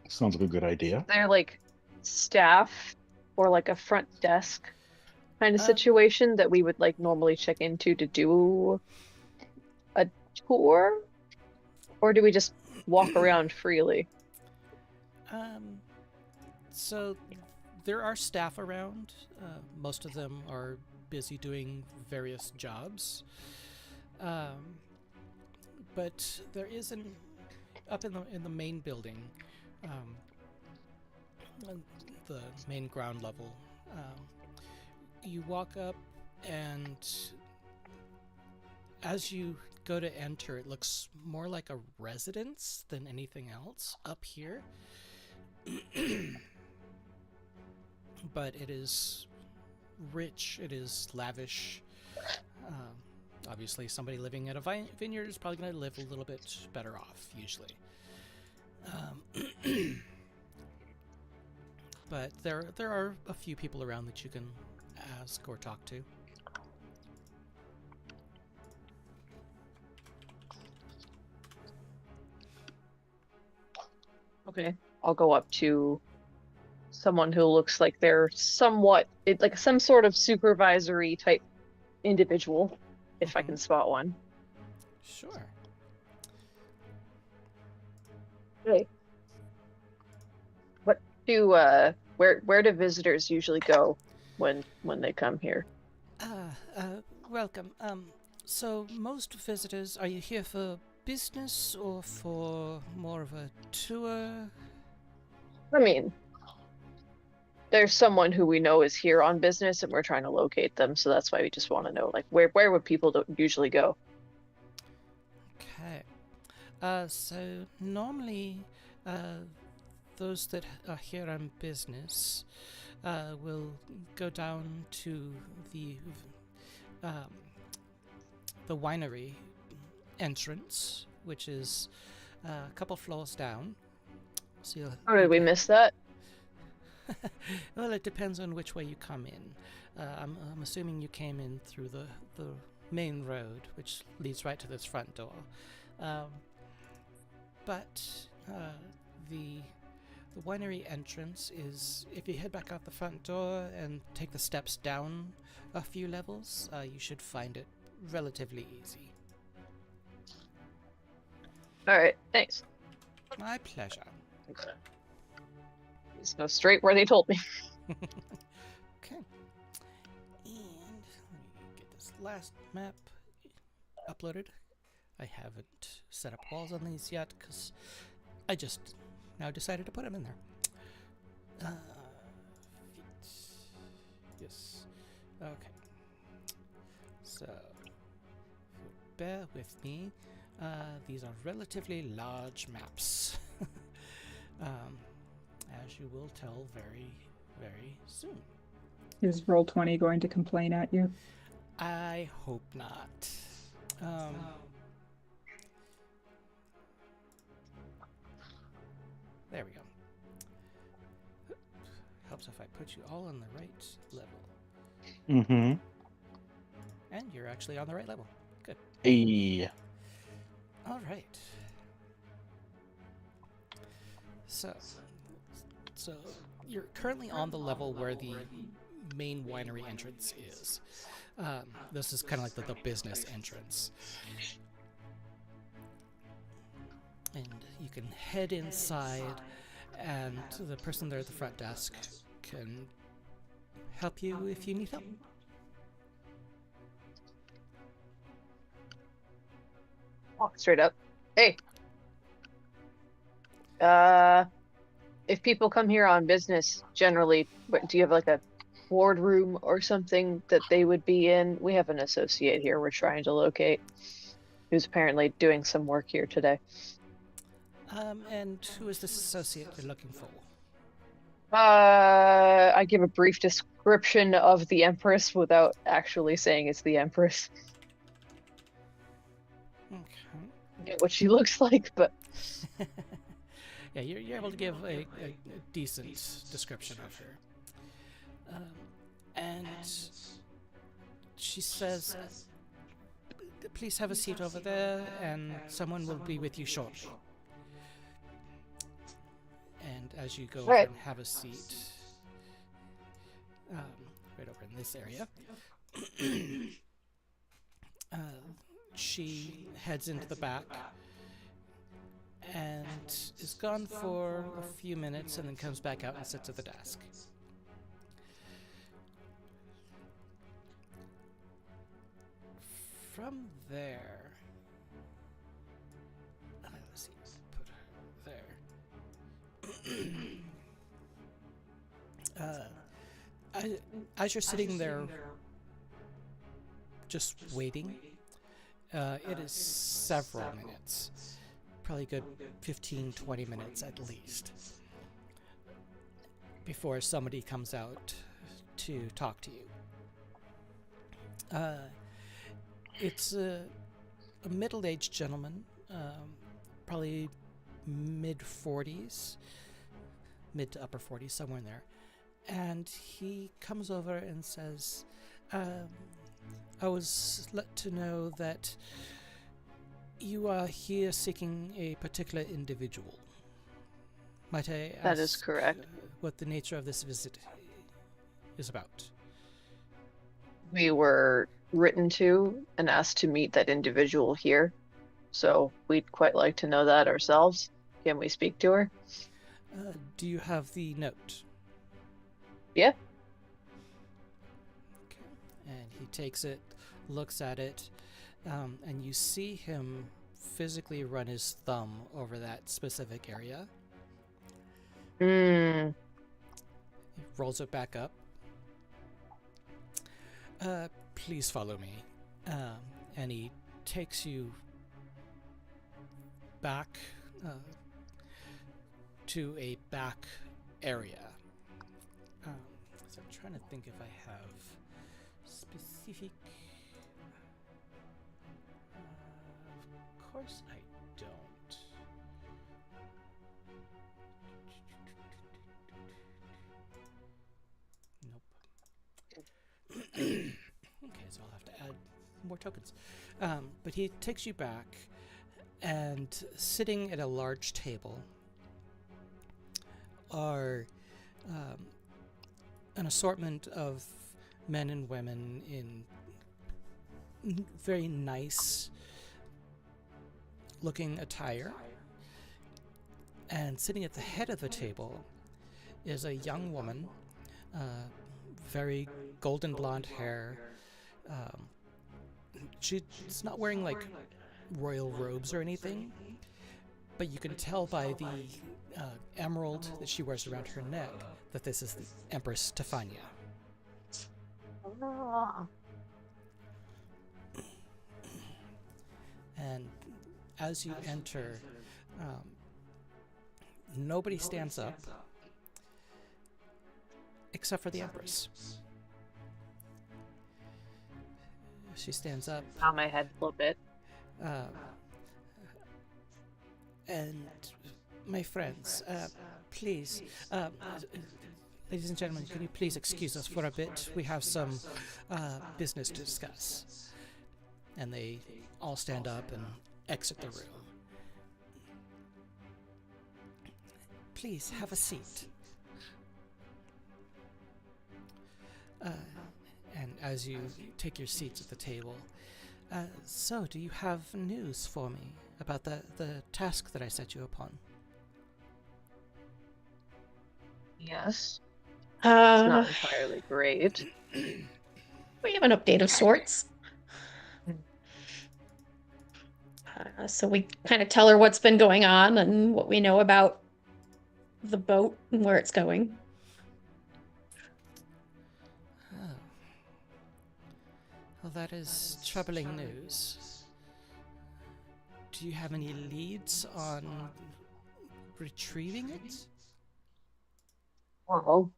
Sounds like a good idea. They're like staff or like a front desk kind of situation that we would like normally check into to do a tour? Or do we just walk around freely? So there are staff around. Most of them are busy doing various jobs. But there is up in the main building, the main ground level. You walk up, and as you go to enter, it looks more like a residence than anything else up here. But it is rich, it is lavish. Obviously, somebody living at a vineyard is probably going to live a little bit better off, usually. But there are a few people around that you can ask or talk to. Okay. I'll go up to someone who looks like they're like some sort of supervisory type individual, if I can spot one. Sure. Okay. Where do visitors usually go when they come here? Welcome. So most visitors, are you here for business or for more of a tour? I mean, there's someone who we know is here on business and we're trying to locate them, so that's why we just want to know, like, where would people usually go? Okay. So normally, those that are here on business will go down to the winery entrance, which is a couple floors down. So How did we miss that? Well, it depends on which way you come in. I'm assuming you came in through the main road, which leads right to this front door. But the winery entrance is, if you head back out the front door and take the steps down a few levels, you should find it relatively easy. All right, thanks. My pleasure. Just go straight where they told me. Okay. And let me get this last map uploaded. I haven't set up walls on these yet because I just now decided to put them in there. Yes. Okay. So, bear with me. These are relatively large maps. As you will tell very, very soon. Is Roll20 going to complain at you? I hope not. There we go. helps if I put you all on the right level. Mm-hmm. And you're actually on the right level. Good. Hey. All right. So you're currently on the level where the main winery entrance is. This is kind of like the business entrance. And you can head inside, and the person there at the front desk can help you if you need help. Walk straight up. Hey. If people come here on business, generally, do you have like a boardroom or something that they would be in? We have an associate here we're trying to locate, who's apparently doing some work here today. And who is this associate you're looking for? I give a brief description of the Empress without actually saying it's the Empress. Okay. Get what she looks like, but Yeah, you're able to give a decent description of her. And she says, please have a seat over there, and someone will be with you shortly. And as you go over Right. and have a seat, right over in this area, she heads into the back and is gone for a few minutes and then comes back out and sits at the desk. From there, let's see, put her there. As you're sitting there just waiting, it is several minutes. Probably a good 15-20 minutes at least before somebody comes out to talk to you. It's a middle-aged gentleman, probably mid-40s, mid to upper 40s, somewhere in there. And he comes over and says, I was let to know that you are here seeking a particular individual. Might I ask that is correct. what the nature of this visit is about? We were written to and asked to meet that individual here, so we'd quite like to know that ourselves. Can we speak to her? Do you have the note? Yeah. Okay. And he takes it, looks at it, and you see him physically run his thumb over that specific area. He rolls it back up. Please follow me. And he takes you back to a back area. So I'm trying to think if I have specific. Of course I don't. Nope. Okay, so I'll have to add more tokens. But he takes you back, and sitting at a large table are an assortment of men and women in very nice looking attire. And sitting at the head of the table is a young woman, very golden blonde hair. She's not wearing like royal robes or anything, but you can tell by the emerald that she wears around her neck that this is the Empress Frisayna. And as you enter, nobody stands up except for the Empress. She stands up. Bow my head a little bit. And my friends, please, Ladies and gentlemen, can you please excuse us for a bit? We have some business to discuss. And they all stand up and exit the room. Please have a seat. And as you take your seats at the table, so do you have news for me about the task that I set you upon? Yes. It's not Uh, entirely great. we have an update of sorts. So we kind of tell her what's been going on and what we know about the boat and where it's going. Oh. Well, that is troubling news. Do you have any leads on retrieving it? Well,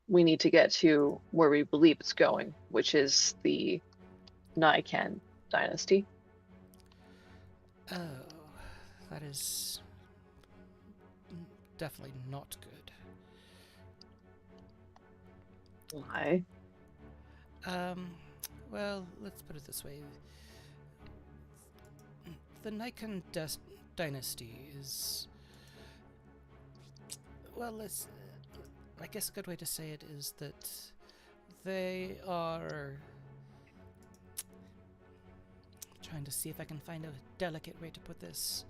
we need to get to where we believe it's going, which is the Nikan dynasty. Oh, that is definitely not good. Why? Well, let's put it this way. The Nikan dynasty is... Well, I guess a good way to say it is that they are... Trying to see if I can find a delicate way to put this.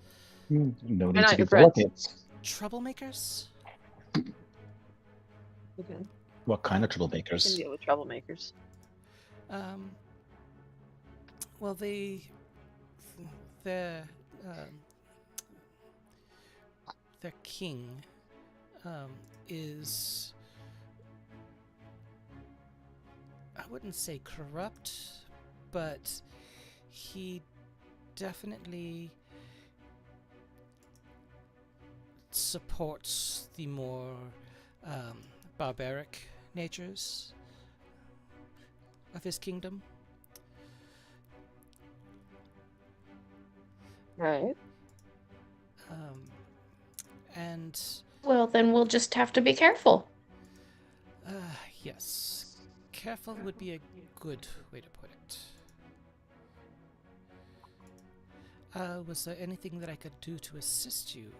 No They're need not to be your friends. delicate. Troublemakers? Okay. What kind of Can troublemakers? deal with troublemakers. Well, their king is, I wouldn't say corrupt, but he definitely supports the more barbaric natures of his kingdom. Right. And Well, then we'll just have to be careful. yes, careful would be a good way to put it. Was there anything that I could do to assist you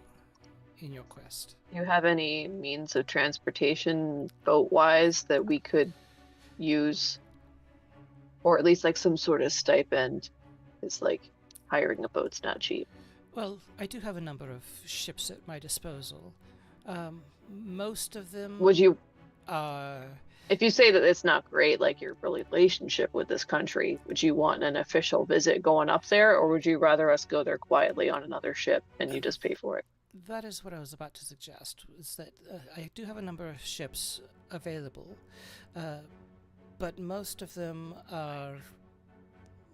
in your quest? Do you have any means of transportation boat-wise that we could use? Or at least like some sort of stipend? It's like hiring a boat's not cheap. Well, I do have a number of ships at my disposal. Most of them Would you, are... if you say that it's not great, like your relationship with this country, would you want an official visit going up there, or would you rather us go there quietly on another ship and you just pay for it? That is what I was about to suggest, is that I do have a number of ships available, but most of them are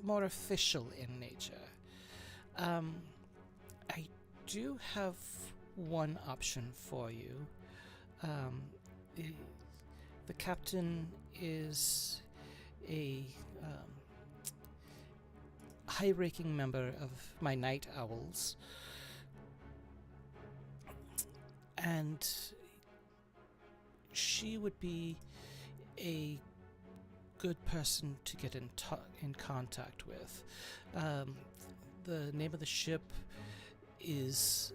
more official in nature. I do have one option for you. The captain is a high-ranking member of my night owls, and she would be a good person to get in contact with. The name of the ship is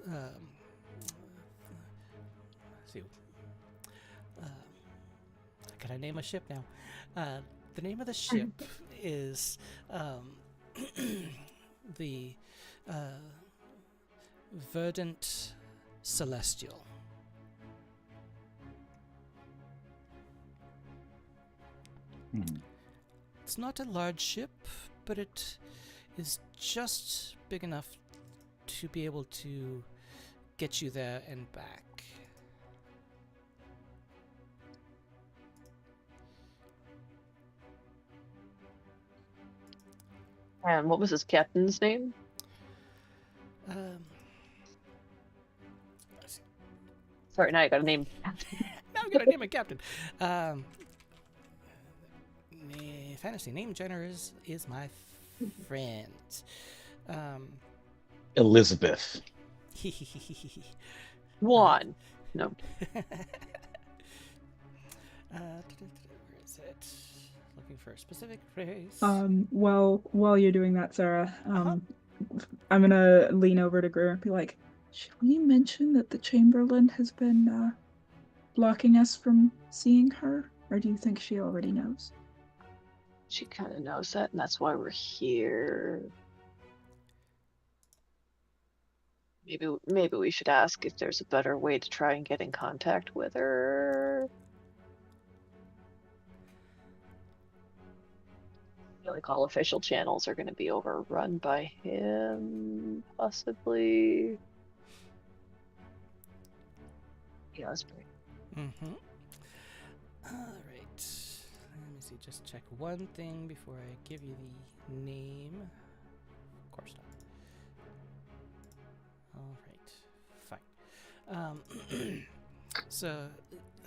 can I name a ship now? The name of the ship is the Verdant Celestial. It's not a large ship, but it is just big enough to be able to get you there and back. And what was his captain's name? Sorry, now I got a name. Now I'm gonna name a captain. Fantasy name generators is my friend. Elizabeth. One. No. Where is it? Looking for a specific race. While you're doing that, Sarah, Uh-huh. I'm gonna lean over to Greer and be like, should we mention that the Chamberlain has been blocking us from seeing her? Or do you think she already knows? She kind of knows that, and that's why we're here. Maybe we should ask if there's a better way to try and get in contact with her. I feel like all official channels are going to be overrun by him, possibly. Yeah, that's pretty. Mm-hmm. All right. Let me see. Just check one thing before I give you the name. Of course not. All right. Fine. So,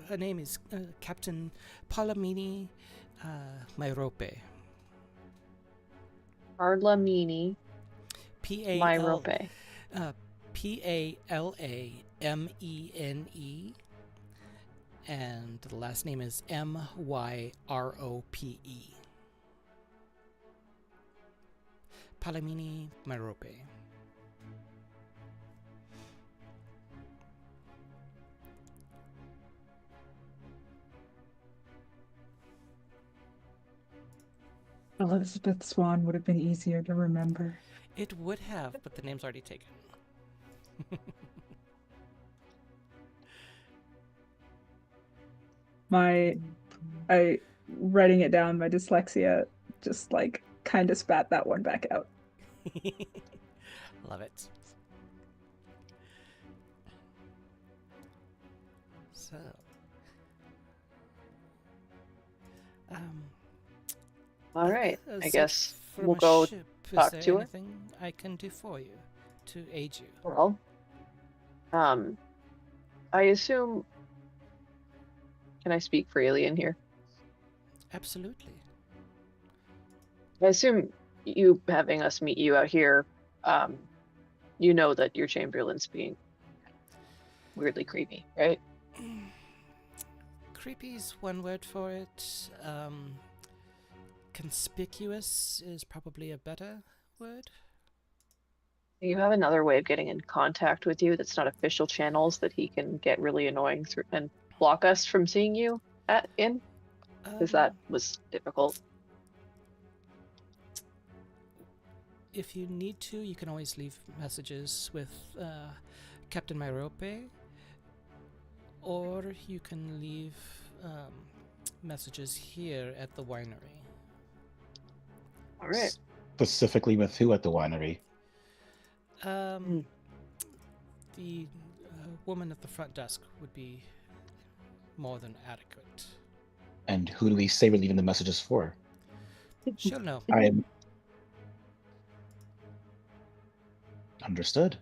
her name is Captain Palamini Myrope. Parlamini P-A-L Myrope. Palamene, and the last name is Myrope. Palamini Myrope. Elizabeth Swan would have been easier to remember. It would have, but the name's already taken. Writing it down, my dyslexia just like kind of spat that one back out. Love it. So, All right, I aside guess from we'll a go ship, talk is to there her. anything I can do for you to aid you? Well, I assume. Can I speak freely in here? Absolutely. I assume you having us meet you out here, you know that your Chamberlain's being weirdly creepy, right? Creepy's one word for it. Conspicuous is probably a better word. Do you have another way of getting in contact with you that's not official channels that he can get really annoying through and block us from seeing you in? Because that was difficult. If you need to, you can always leave messages with Captain Myrope, or you can leave messages here at the winery. All right. Specifically with who at the winery? The woman at the front desk would be more than adequate. And who do we say we're leaving the messages for? She'll know. I am understood.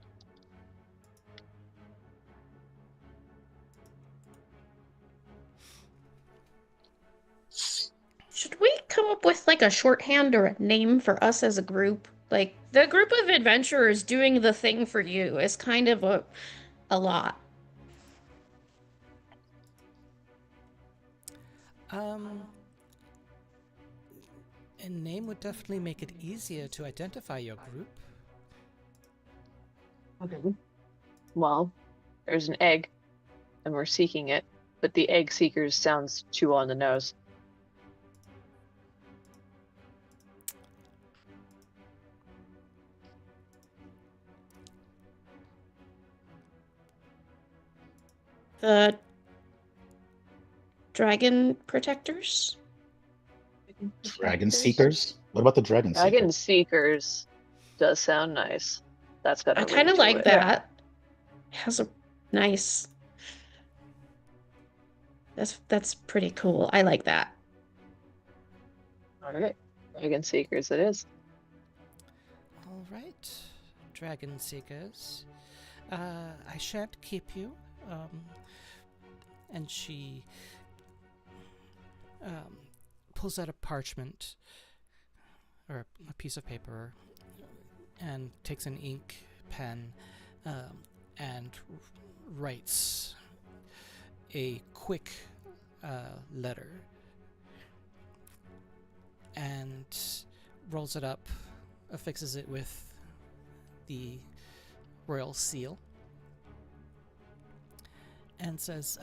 Should we come up with like a shorthand or a name for us as a group? Like the group of adventurers doing the thing for you is kind of a lot. A name would definitely make it easier to identify your group. Okay. Well, there's an egg, and we're seeking it, but the egg seekers sounds too on the nose. The dragon protectors? Dragon Seekers? What about the Dragon Dragon Seekers? Seekers does sound nice. That's got a I kind of ring to like it. that. It has a nice. That's pretty cool. I like that. All right, Dragon Seekers it is. All right, Dragon Seekers. I shan't keep you. And she pulls out a parchment or a piece of paper and takes an ink pen and writes a quick letter and rolls it up, affixes it with the royal seal, and says,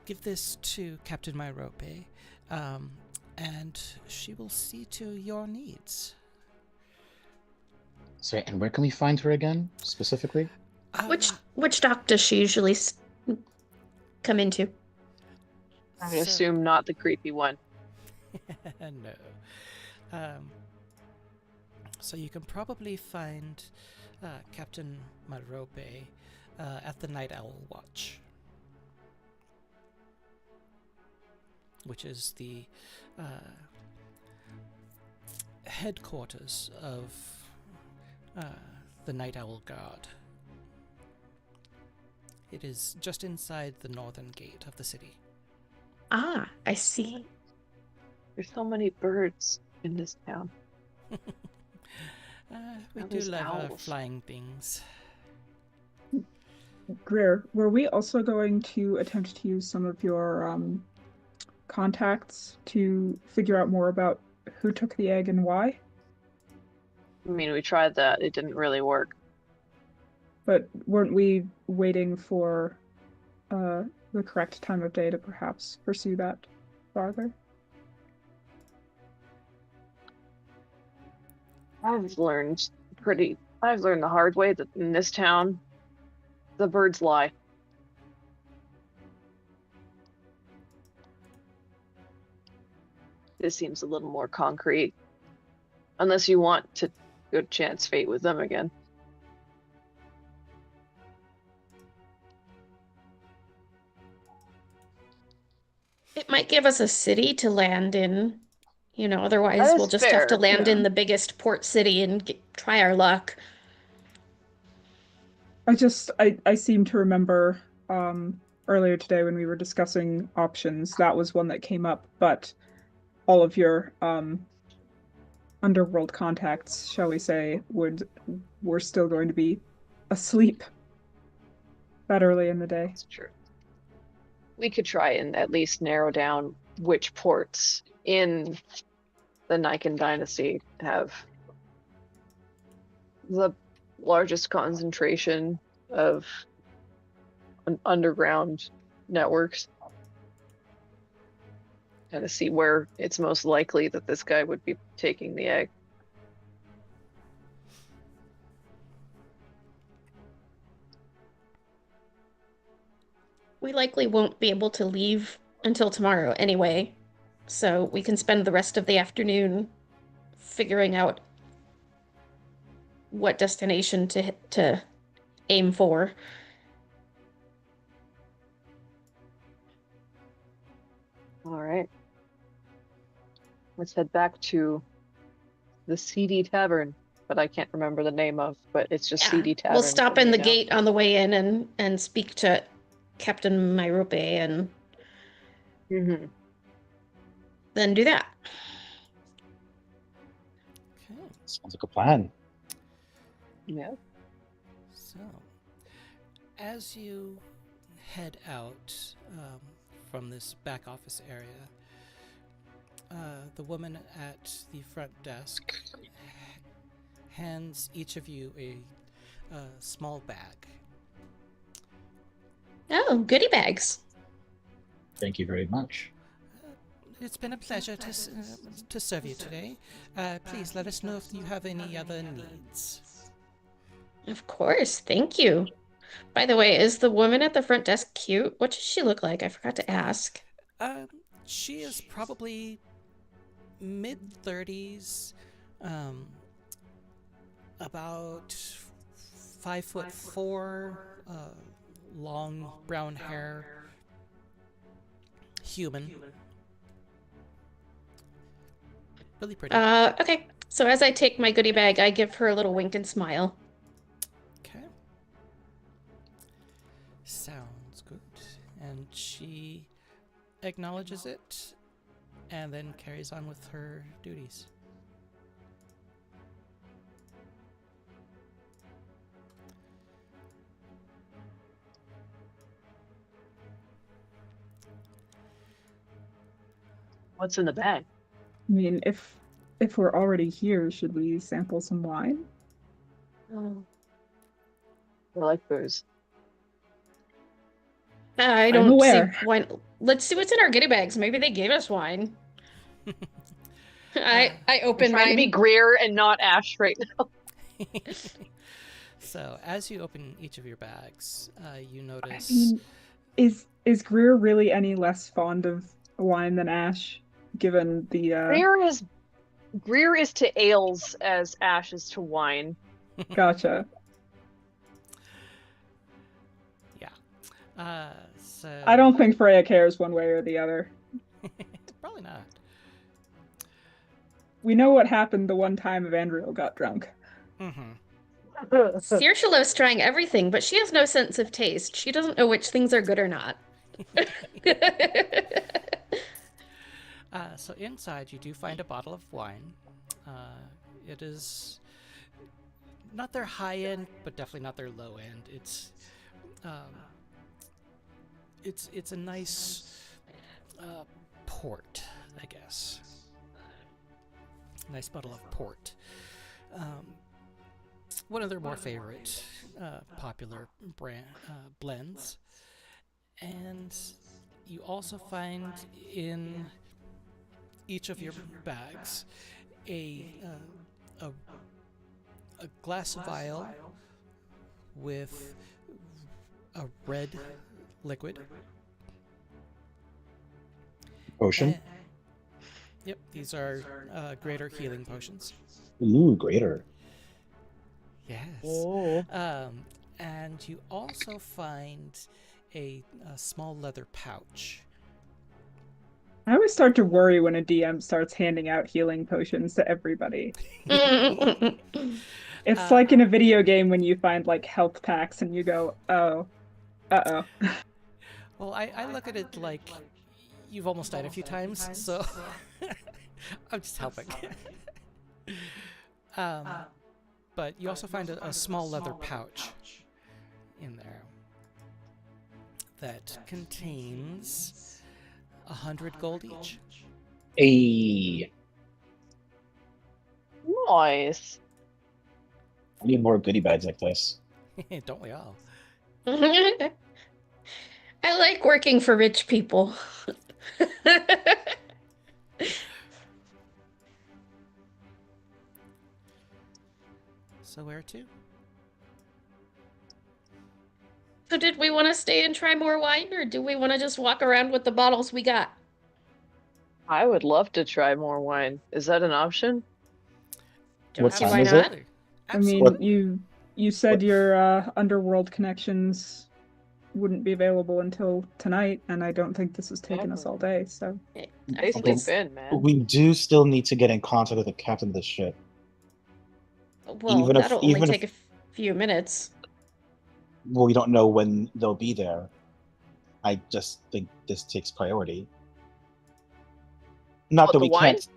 give this to Captain Myrope, and she will see to your needs. Sorry, and where can we find her again, specifically? Which dock does she usually come into? I assume not the creepy one. No. So you can probably find Captain Myrope at the Night Owl Watch, which is the headquarters of the Night Owl Guard. It is just inside the northern gate of the city. Ah, I see. There's so many birds in this town. We Now do there's love our owls. flying things. Greer, were we also going to attempt to use some of your contacts to figure out more about who took the egg and why? I mean, we tried that. It didn't really work. But weren't we waiting for the correct time of day to perhaps pursue that farther? I've learned the hard way that in this town, the birds lie. This seems a little more concrete. Unless you want to go chance fate with them again. It might give us a city to land in. Otherwise That we'll is just have to fair, land yeah. in the biggest port city and try our luck. I seem to remember earlier today when we were discussing options, that was one that came up, but all of your underworld contacts, shall we say, were still going to be asleep that early in the day. That's true. We could try and at least narrow down which ports in the Nikan dynasty have the largest concentration of underground networks. Kind of see where it's most likely that this guy would be taking the egg. We likely won't be able to leave until tomorrow anyway, so we can spend the rest of the afternoon figuring out what destination to aim for. All right. Let's head back to the CD Tavern, but I can't remember the name of, but it's just Yeah, CD Tavern. we'll stop for in me the now. gate on the way in and speak to Captain Myrope and Mhm. then do that. Okay. Sounds like a plan. Yeah. So, as you head out from this back office area, the woman at the front desk hands each of you a small bag. Oh, goodie bags. Thank you very much. It's been a pleasure to serve you today. Please let us know if you have any other needs. Of course, thank you. By the way, is the woman at the front desk cute? What does she look like? I forgot to ask. She is probably mid-30s, about 5'4", long brown hair, human. Really pretty. Okay. So as I take my goodie bag, I give her a little wink and smile. Okay. Sounds good. And she acknowledges it and then carries on with her duties. What's in the bag? I mean, if we're already here, should we sample some wine? Oh. I like booze. I I'm don't see aware. wine. Let's see what's in our goodie bags. Maybe they gave us wine. I I'm open trying to be mine. Greer and not Ash right now. So as you open each of your bags, you I notice. mean, is Greer really any less fond of wine than Ash, given the Greer is to ales as Ash is to wine. gotcha. So I don't think Freya cares one way or the other. probably not. We know what happened the one time Evandriel got drunk. Mm-hmm. Saoirse loves trying everything, but she has no sense of taste. She doesn't know which things are good or not. So inside, you do find a bottle of wine. It is not their high end, but definitely not their low end. It's a nice port, I guess. Nice bottle of port. One of their more favorite popular brand blends. And you also find in each of your bags a glass vial with a red liquid. Potion. Yep, these are greater healing potions. Ooh, greater. Yes. Oh. And you also find a small leather pouch. I always start to worry when a DM starts handing out healing potions to everybody. It's like in a video game when you find like health packs and you go, oh, uh-oh. Well, I look at it like you've almost died a few times, so I'm just helping. But you also find a small leather pouch in there that contains 100 gold each. Hey, Nice. I need more goodie bags like this. Don't we all? I like working for rich people. So where to? So did we want to stay and try more wine, or do we want to just walk around with the bottles we got? I would love to try more wine. Is that an option? What see time why is not? it? I mean, Absolutely. you said What- your underworld connections wouldn't be available until tonight, and I don't think this has taken us all day, so They think sleep it's- in, man. We do still need to get in contact with the captain of the ship. Well, even if- that'll only even if- take a few minutes. Well, we don't know when they'll be there. I just think this takes priority. Not What, that the we wine? can't.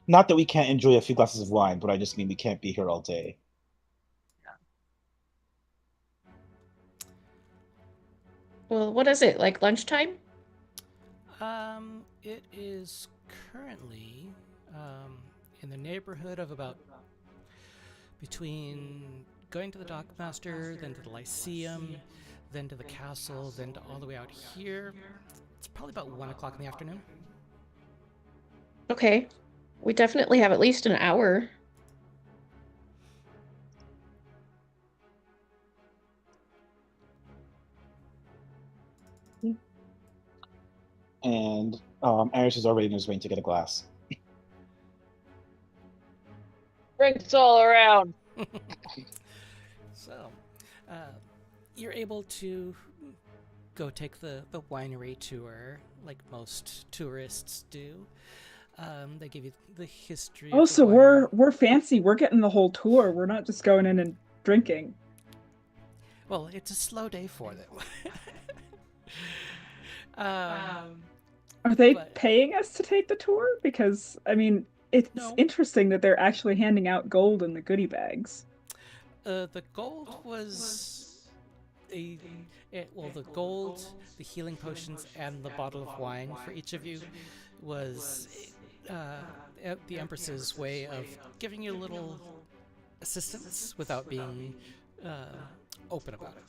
Not that we can't enjoy a few glasses of wine, but I just mean we can't be here all day. Well, what is it, like lunchtime? It is currently in the neighborhood of about between going to the Dockmaster, then to the Lyceum, then to the castle, then to all the way out here. It's probably about 1 o'clock in the afternoon. Okay. We definitely have at least an hour. And Aris is already on his way to get a glass. Drinks all around. So, you're able to go take the winery tour like most tourists do. They give you the history. oh, of the so winery. we're fancy. We're getting the whole tour. We're not just going in and drinking. Well, it's a slow day for them. Are they but- paying us to take the tour? Because I mean, it's No. interesting that they're actually handing out gold in the goodie bags. The gold was the gold, the healing potions, and the bottle of wine for each of you was the Empress's way of giving you a little assistance without being open about it.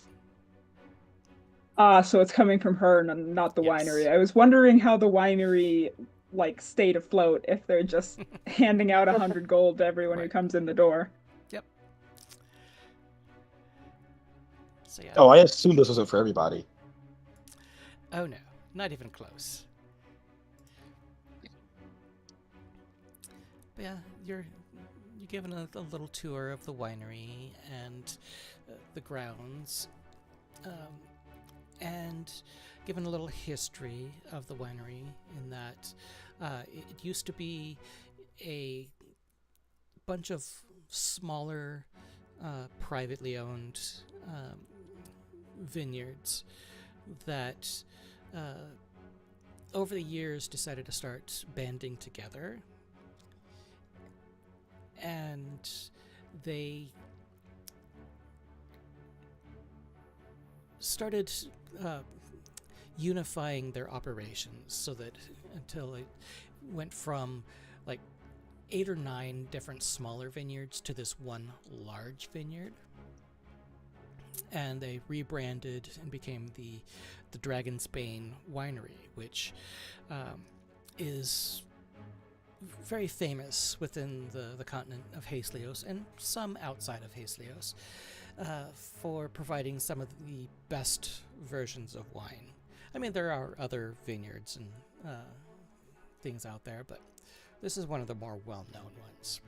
Ah, so it's coming from her and not the Yes. winery. I was wondering how the winery like stayed afloat if they're just handing out 100 gold to everyone who Right. comes in the door. Yep. So yeah. Oh, I assumed this wasn't for everybody. Oh no, not even close. But yeah, you're given a little tour of the winery and the grounds, and given a little history of the winery in that it used to be a bunch of smaller, privately owned vineyards that over the years decided to start banding together, and they started unifying their operations so that until it went from like 8 or 9 different smaller vineyards to this one large vineyard. And they rebranded and became the Dragon's Bane Winery, which is very famous within the continent of Haslios and some outside of Haslios for providing some of the best versions of wine. I mean, there are other vineyards and things out there, but this is one of the more well-known ones.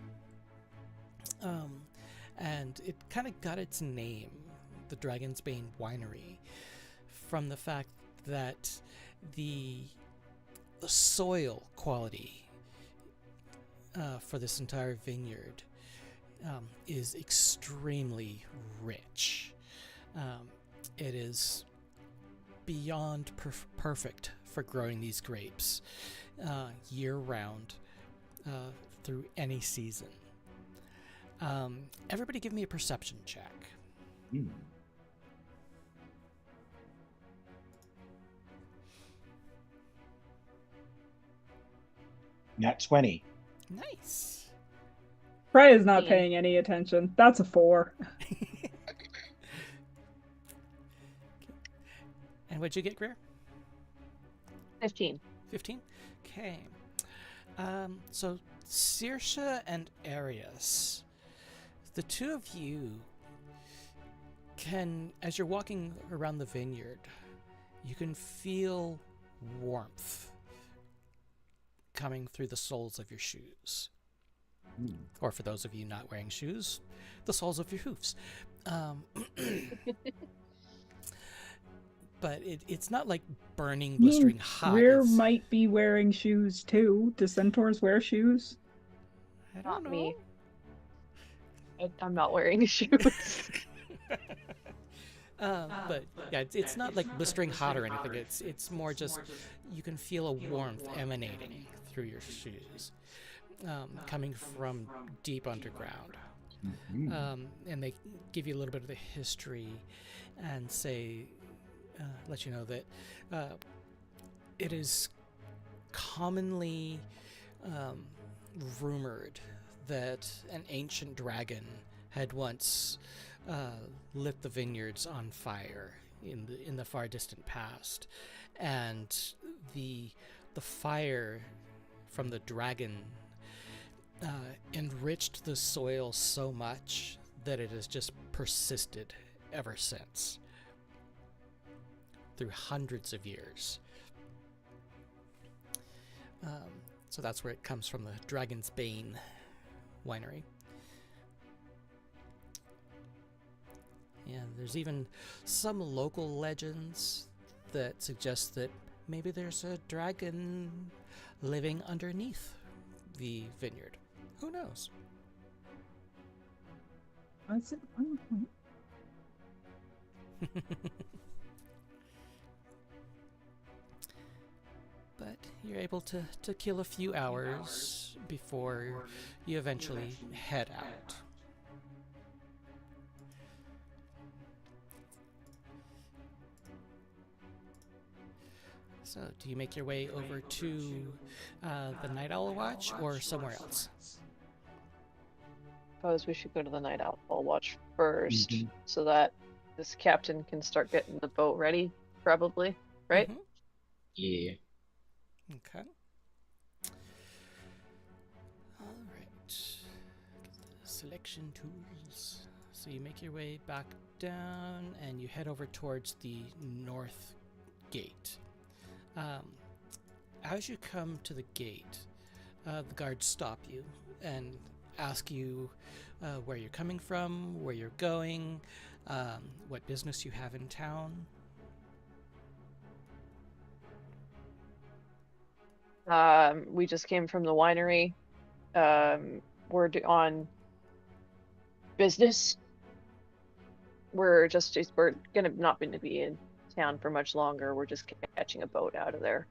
And it kind of got its name, the Dragon's Bane Winery, from the fact that the soil quality for this entire vineyard is extremely rich. It is beyond perfect for growing these grapes year-round through any season. Everybody give me a perception check. Nat 20. Nice. Freya's not 15. paying any attention. That's a 4. And what'd you get, Greer? 15. 15? Okay. So Saoirse and Arius, the two of you can, as you're walking around the vineyard, you can feel warmth coming through the soles of your shoes. Or for those of you not wearing shoes, the soles of your hoofs. But it's not like burning, blistering hot. Greer It's- might be wearing shoes too. Do centaurs wear shoes? I Not don't know. me. I'm not wearing shoes. But yeah, it's not like blistering hot or anything. It's more just you can feel a warmth emanating through your shoes, coming from deep underground. And they give you a little bit of the history and say, let you know that it is commonly rumored that an ancient dragon had once lit the vineyards on fire in the far distant past, and the fire from the dragon enriched the soil so much that it has just persisted ever since, through hundreds of years. So that's where it comes from, the Dragon's Bane Winery. Yeah, there's even some local legends that suggest that maybe there's a dragon living underneath the vineyard. Who knows? That's it. But you're able to kill a few hours before you eventually head out. So, do you make your way over to the Night Owl Watch or somewhere else? Suppose we should go to the Night Owl Watch first, Mhm. so that this captain can start getting the boat ready, probably, right? Mhm. Yeah. Okay. All right. Selection tools. So you make your way back down and you head over towards the north gate. As you come to the gate, the guards stop you and ask you where you're coming from, where you're going, what business you have in town. We just came from the winery. We're on business. We're gonna not going to be in town for much longer. We're just catching a boat out of there.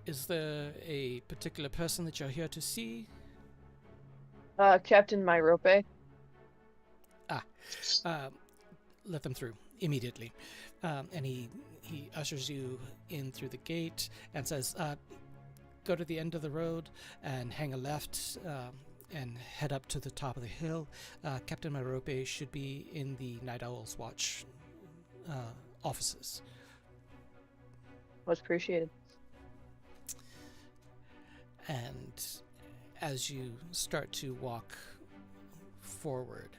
Is there a particular person that you're here to see? Captain Myrope. Let them through immediately. And he ushers you in through the gate and says, go to the end of the road and hang a left and head up to the top of the hill. Captain Myrope should be in the Night Owl's Watch offices. Much appreciated. And as you start to walk forward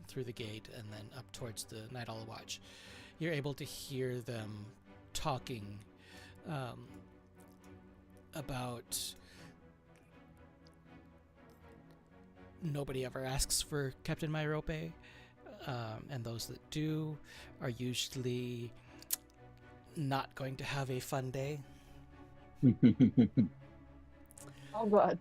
through the gate and then up towards the Night Owl Watch, you're able to hear them talking about nobody ever asks for Captain Myrope, and those that do are usually not going to have a fun day. Oh God.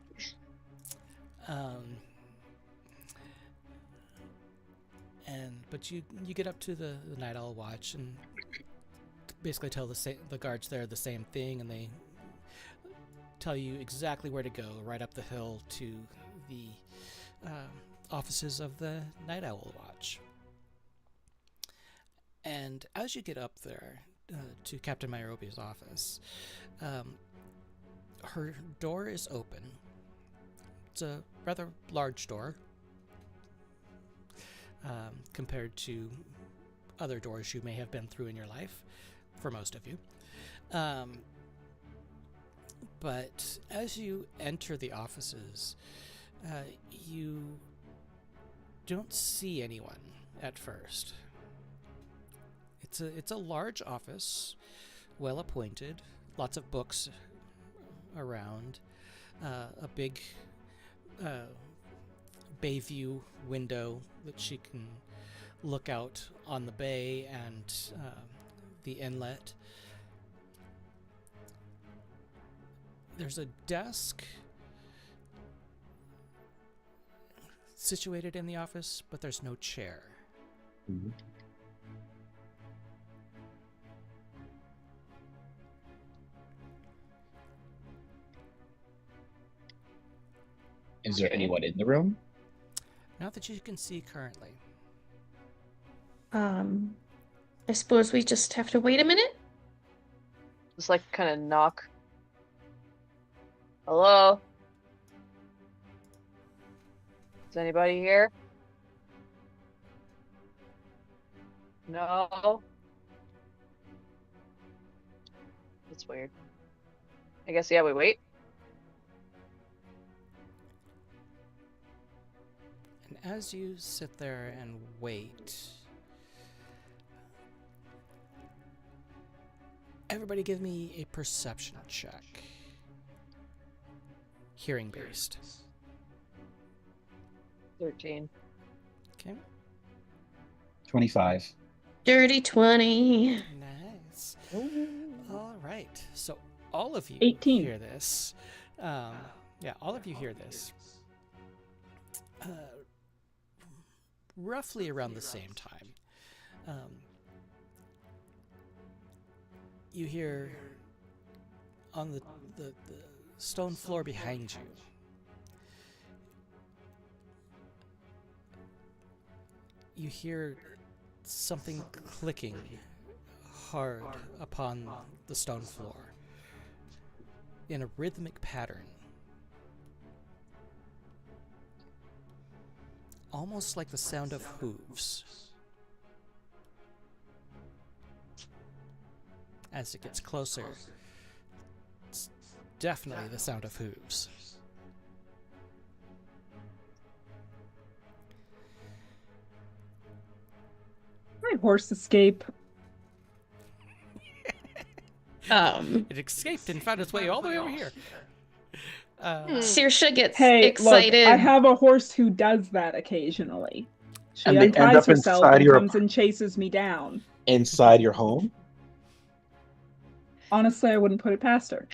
But you get up to the Night Owl Watch and basically tell the guards there the same thing, and they tell you exactly where to go, right up the hill to the offices of the Night Owl Watch. And as you get up there to Captain Myrope's office, her door is open. It's a rather large door compared to other doors you may have been through in your life, for most of you. But as you enter the offices, you don't see anyone at first. It's a large office, well appointed, lots of books around, a big bay view window that she can look out on the bay and the inlet. There's a desk situated in the office, but there's no chair. Mhm. Is there anyone in the room? Not that you can see currently. I suppose we just have to wait a minute. Just like kind of knock. Hello? Is anybody here? No? That's weird. I guess, yeah, we wait. And as you sit there and wait, everybody give me a perception check. Hearing based. 13. Okay. 25. Dirty 20. Nice. All right. So all of you 18. hear this. All of you hear this. Roughly around the same time. You hear on the stone floor behind you, you hear something clicking hard upon the stone floor in a rhythmic pattern. Almost like the sound of hooves. As it gets closer, it's definitely the sound of hooves. My horse escape. It escaped and found its way all the way over here. Saoirse gets Hey, excited. look, I have a horse who does that occasionally. She And they end unties up herself inside and your comes and chases me down. Inside your home? Honestly, I wouldn't put it past her.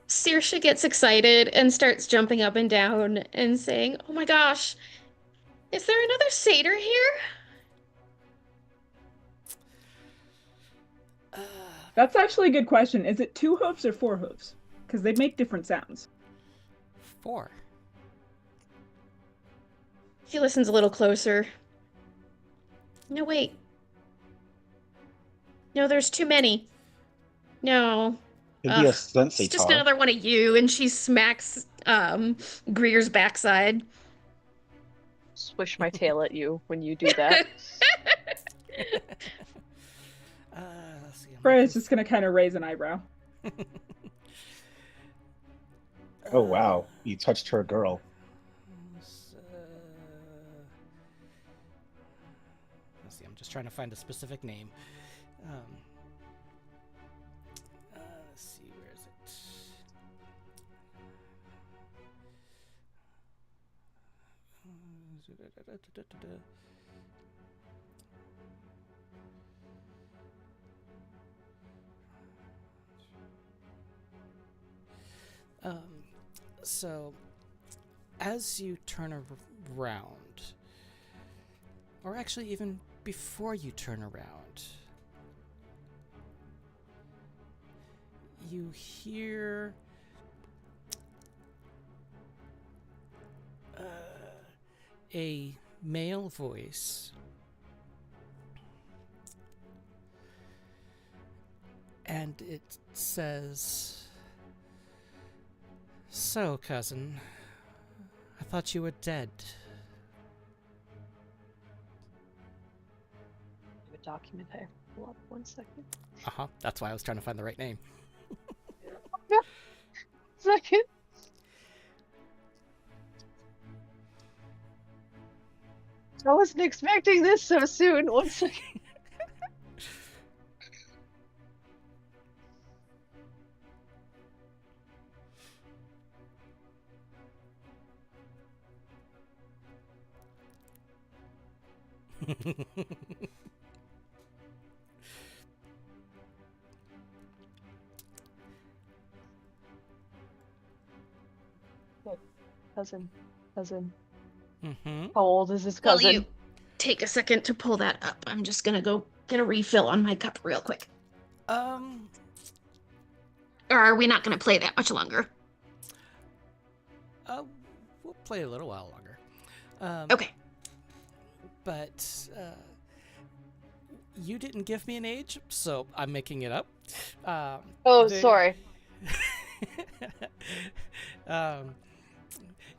Saoirse gets excited and starts jumping up and down and saying, "Oh my gosh, is there another satyr here?" That's actually a good question. Is it 2 hooves or 4 hooves? Because they make different sounds. 4. She listens a little closer. No, wait. No, there's too many. No. It'd be a Ugh, sensei it's just tar. another one of you, and she smacks Greer's backside. Swish my tail at you when you do that. Let's see. Freya's just gonna kind of raise an eyebrow. Oh wow, you touched her girl. Let's see. I'm just trying to find a specific name. Let's see. Where is it? So, as you turn around, or actually even before you turn around, you hear a male voice, and it says, "So, cousin, I thought you were dead." A document I have to pull up 1 second. That's why I was trying to find the right name. Second. I wasn't expecting this so soon. 1 second. Cousin. Mm-hmm. How old is this While cousin? you take a second to pull that up, I'm just gonna go get a refill on my cup real quick. Or are we not gonna play that much longer? We'll play a little while longer. Okay. But you didn't give me an age, so I'm making it up. Sorry.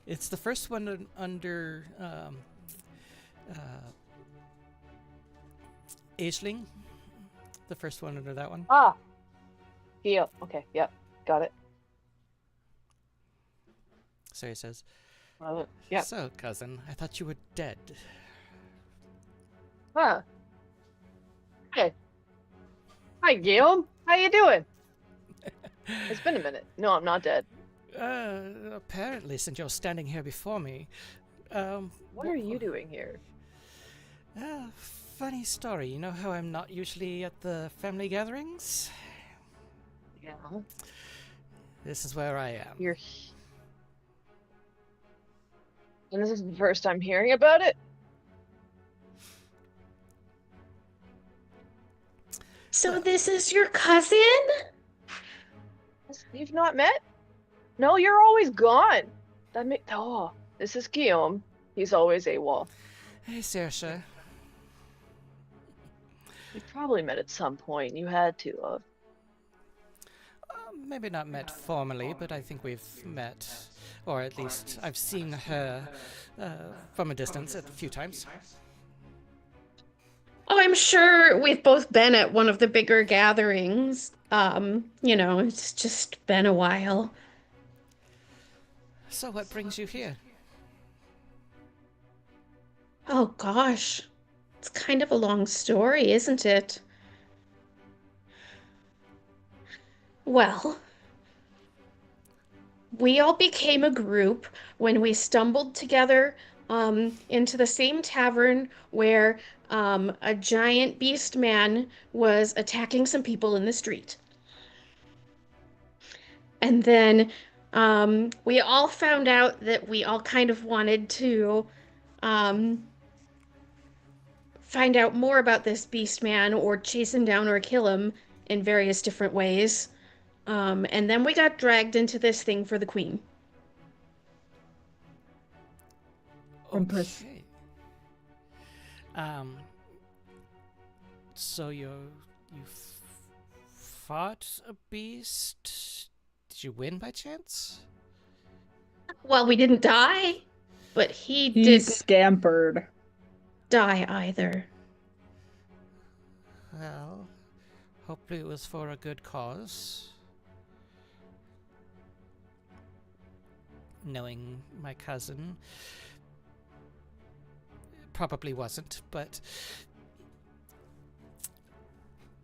It's the first one under ageling. The first one under that one. Ah. Yeah. Okay. Yep. Got it. So he says, Yep. "So, cousin, I thought you were dead." Huh. Hey. Hi, Guillaume. How you doing? It's been a minute. No, I'm not dead. Apparently, since you're standing here before me. What are you doing here? Funny story. You know how I'm not usually at the family gatherings? Yeah. This is where I am. You're. And this is the first time hearing about it? So this is your cousin? You've not met? No, you're always gone. This is Guillaume. He's always AWOL. Hey, Saoirse. We probably met at some point. You had to have. Maybe not met formally, but I think we've met, or at least I've seen her from a distance a few times. Oh, I'm sure we've both been at one of the bigger gatherings. It's just been a while. So what brings you here? Oh gosh. It's kind of a long story, isn't it? Well, we all became a group when we stumbled together into the same tavern where a giant beast man was attacking some people in the street. And then we all found out that we all kind of wanted to um, find out more about this beast man or chase him down or kill him in various different ways. And then we got dragged into this thing for the queen. Empress. Okay. So you fought a beast? Did you win by chance? Well, we didn't die, but he He didn't scampered. die either. Well, hopefully it was for a good cause. Knowing my cousin, it probably wasn't, but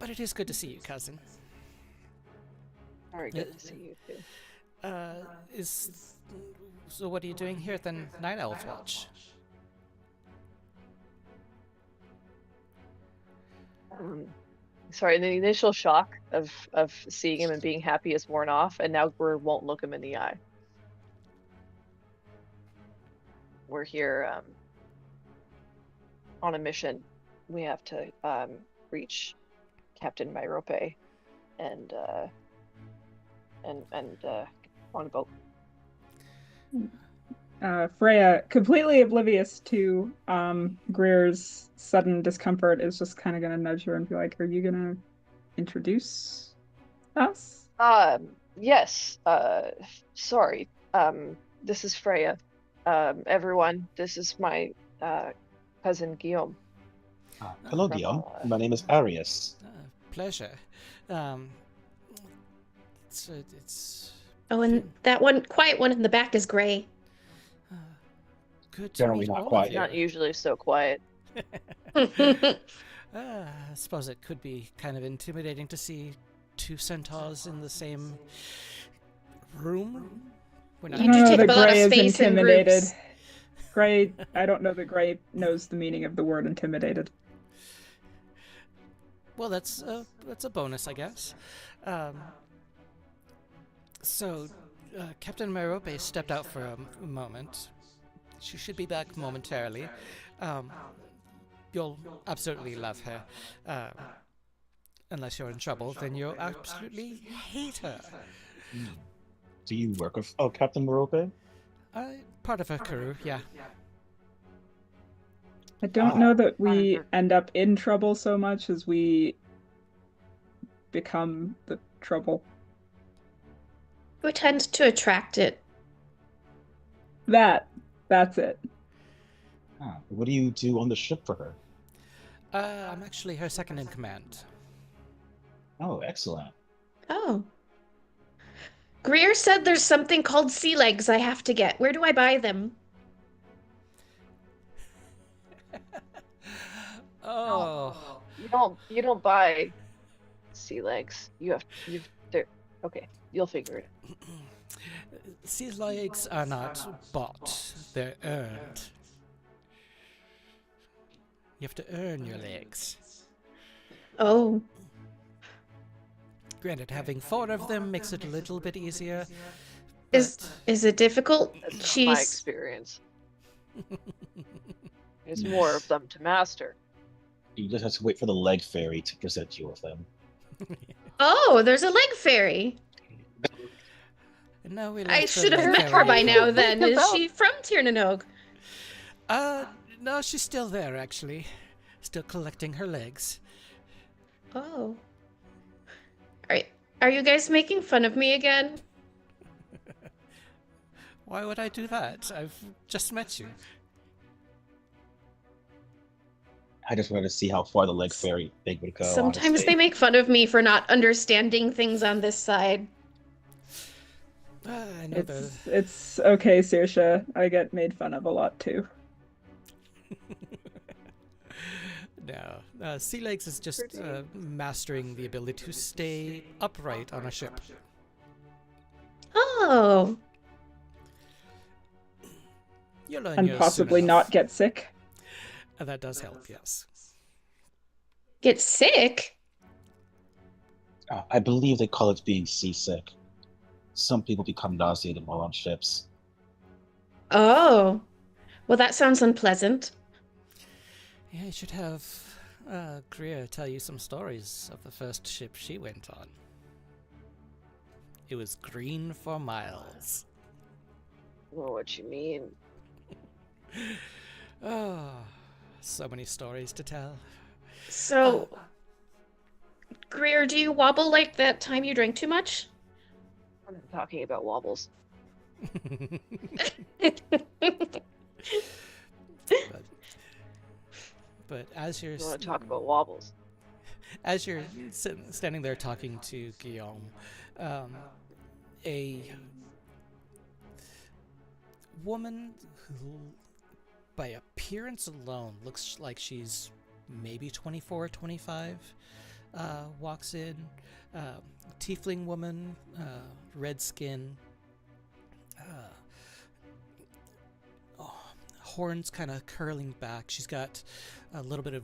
it is good to see you, cousin. Very good to see you too. So what are you doing here at the Night Owl's Watch? Sorry, the initial shock of seeing him and being happy is worn off, and now we won't look him in the eye. We're here on a mission. We have to reach Captain Myrope and on a boat. Freya, completely oblivious to Greer's sudden discomfort, is just kind of going to nudge her and be like, "Are you going to introduce us?" Yes. Sorry. This is Freya. Everyone, this is my cousin Guillaume. Hello, From, Guillaume. My name is Arius. Pleasure. It's Oh, and that one quiet one in the back is Gray. good to Generally meet not all of quiet. you. Not usually so quiet. I suppose it could be kind of intimidating to see two centaurs in the same room. We're not You do I don't know take that up a lot of Gray is space in intimidated. groups. Gray, I don't know that Gray knows the meaning of the word intimidated. Well, that's a bonus, I guess. So, Captain Merope stepped out for a moment. She should be back momentarily. You'll absolutely love her. Unless you're in trouble, then you'll absolutely hate her. Do you work with Captain Merope? Part of her crew, yeah. I don't know that we end up in trouble so much as we become the trouble. We tend to attract it. That's it. What do you do on the ship for her? I'm actually her second in command. Oh, excellent. Oh. Greer said there's something called sea legs I have to get. Where do I buy them? Oh. You don't buy sea legs. Okay, you'll figure it out. Sea legs are not bought, they're earned. You have to earn your legs. Oh. Granted, having 4 of them makes it a little bit easier. Is it difficult? That's not my experience. There's more of them to master. You just have to wait for the leg fairy to present you with them. Oh, there's a leg fairy. No, we I left the should have leg met her fairy. by now then. Think Is about- she from Tirnanog? No, she's still there, actually. Still collecting her legs. Oh. Are you guys making fun of me again? Why would I do that? I've just met you. I just wanted to see how far the leg fairy thing would go, Sometimes honestly. they make fun of me for not understanding things on this side. I know the. It's okay, Saoirse. I get made fun of a lot too. No, Sea Legs is just mastering the ability to stay upright on a ship. Oh. You'll learn And yours possibly soon not enough. get sick. That does help, yes. Get sick? I believe they call it being seasick. Some people become nauseated while on ships. Oh. Well, that sounds unpleasant. Yeah, you should have Greer tell you some stories of the first ship she went on. It was green for miles. I don't know what you mean. Oh, so many stories to tell. So, Greer, do you wobble like that time you drank too much? I'm not talking about wobbles. But as you're You want to talk about wobbles? as you're standing there talking to Guillaume, a woman who, by appearance alone, looks like she's maybe 24 or 25, walks in. Tiefling woman, red skin, horns kind of curling back. She's got a little bit of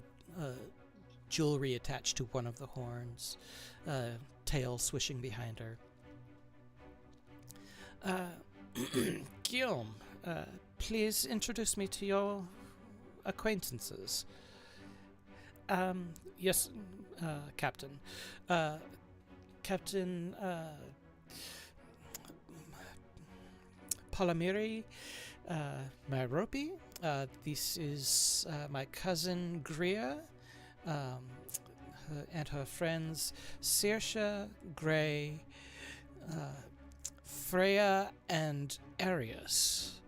jewelry attached to one of the horns, tail swishing behind her. Guillaume, please introduce me to your acquaintances. Yes, Captain. Captain Palamiri Mairopi. This is my cousin Greer, and her friends Saoirse, Gray, Freya, and Arius.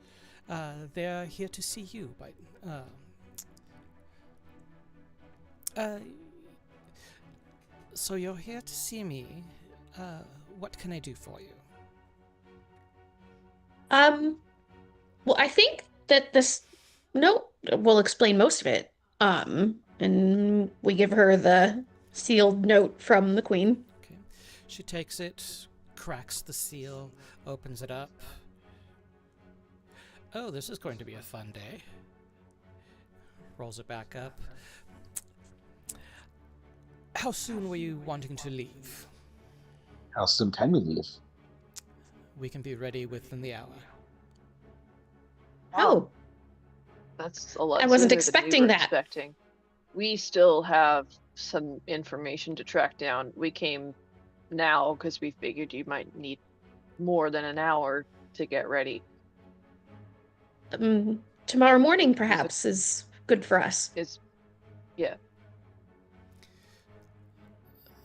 They're here to see you. So you're here to see me. What can I do for you? Well, I think that this note will explain most of it. And we give her the sealed note from the Queen. Okay. She takes it, cracks the seal, opens it up. Oh, this is going to be a fun day. Rolls it back up. How soon were you wanting to leave? How soon can we leave? We can be ready within the hour. Oh, That's a lot I wasn't sooner than we expecting were that. expecting. We still have some information to track down. We came now because we figured you might need more than an hour to get ready. tomorrow morning perhaps is good for us. Yeah.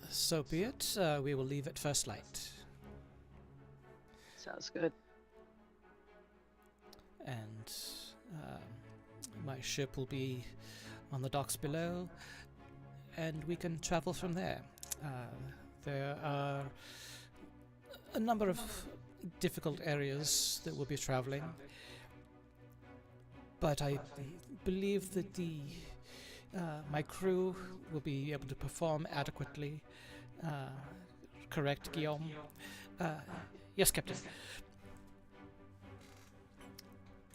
So be it. We will leave at first light. Sounds good. And my ship will be on the docks below, and we can travel from there. There are a number of difficult areas that we'll be traveling, but I believe that my crew will be able to perform adequately. Correct, Guillaume? Yes, Captain.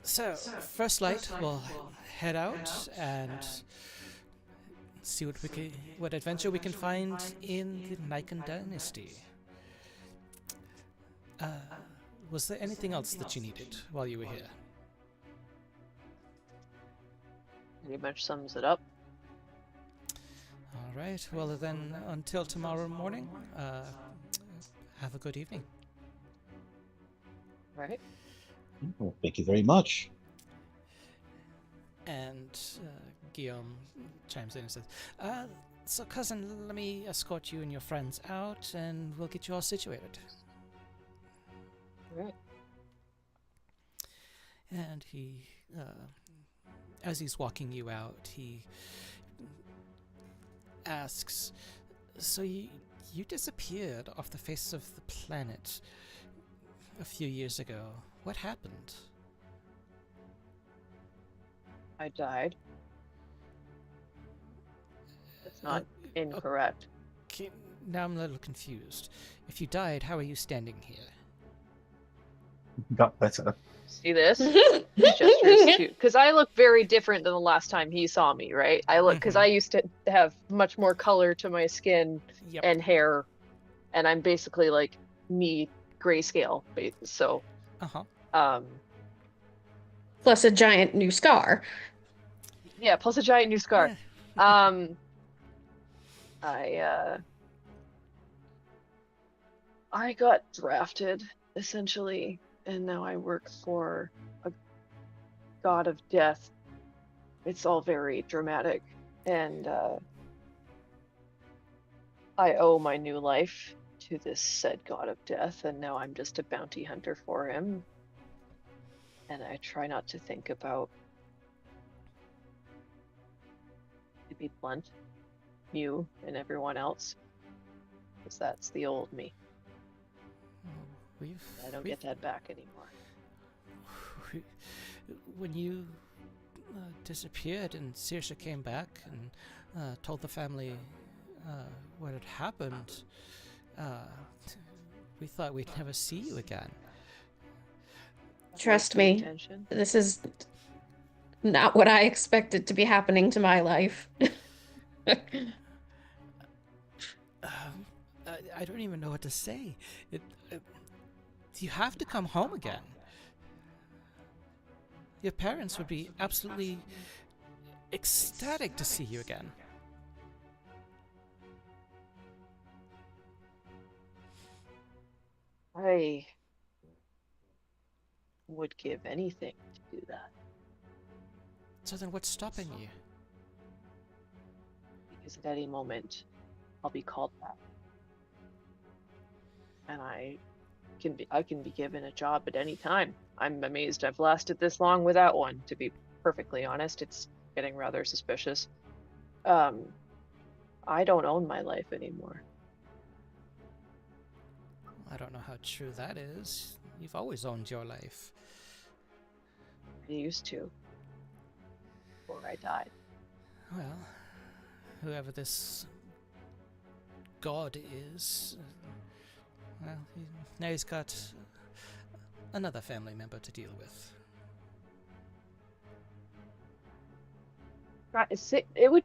So, first light, we'll head out and see what adventure we can find in the Nikan Dynasty. Was there anything else that you needed while you were here? Pretty much sums it up. All right. Well, then, until tomorrow morning, have a good evening. Right? Well, thank you very much. And Guillaume chimes in and says, so cousin, let me escort you and your friends out, and we'll get you all situated. Right. And he, as he's walking you out, he asks, so you disappeared off the face of the planet a few years ago. What happened? I died. That's not incorrect. Okay, now I'm a little confused. If you died, how are you standing here? Got better. See this? His gestures too, because I look very different than the last time he saw me. Right? I look because I used to have much more color to my skin Yep. and hair, and I'm basically like me grayscale. So, Plus a giant new scar. yeah, plus a giant new scar. Yeah. I got drafted essentially, and now I work for a god of death. It's all very dramatic, and I owe my new life to this said god of death, and now I'm just a bounty hunter for him. And I try not to think about, to be blunt, you and everyone else, because that's the old me. I don't get that back anymore. When you disappeared and Saoirse came back and told the family what had happened, we thought we'd never see you again. Trust The me, intention. this is not what I expected to be happening to my life. I don't even know what to say. You have to come home again. Your parents would be absolutely ecstatic to see you again. I would give anything to do that, So then what's stopping you? because at any moment I'll be called back. And I can be given a job at any time. I'm amazed I've lasted this long without one, to be perfectly honest. It's getting rather suspicious. I don't own my life anymore. I don't know how true that is. You've always owned your life. I used to, before I died. Well, whoever this god is, well, now he's got another family member to deal with.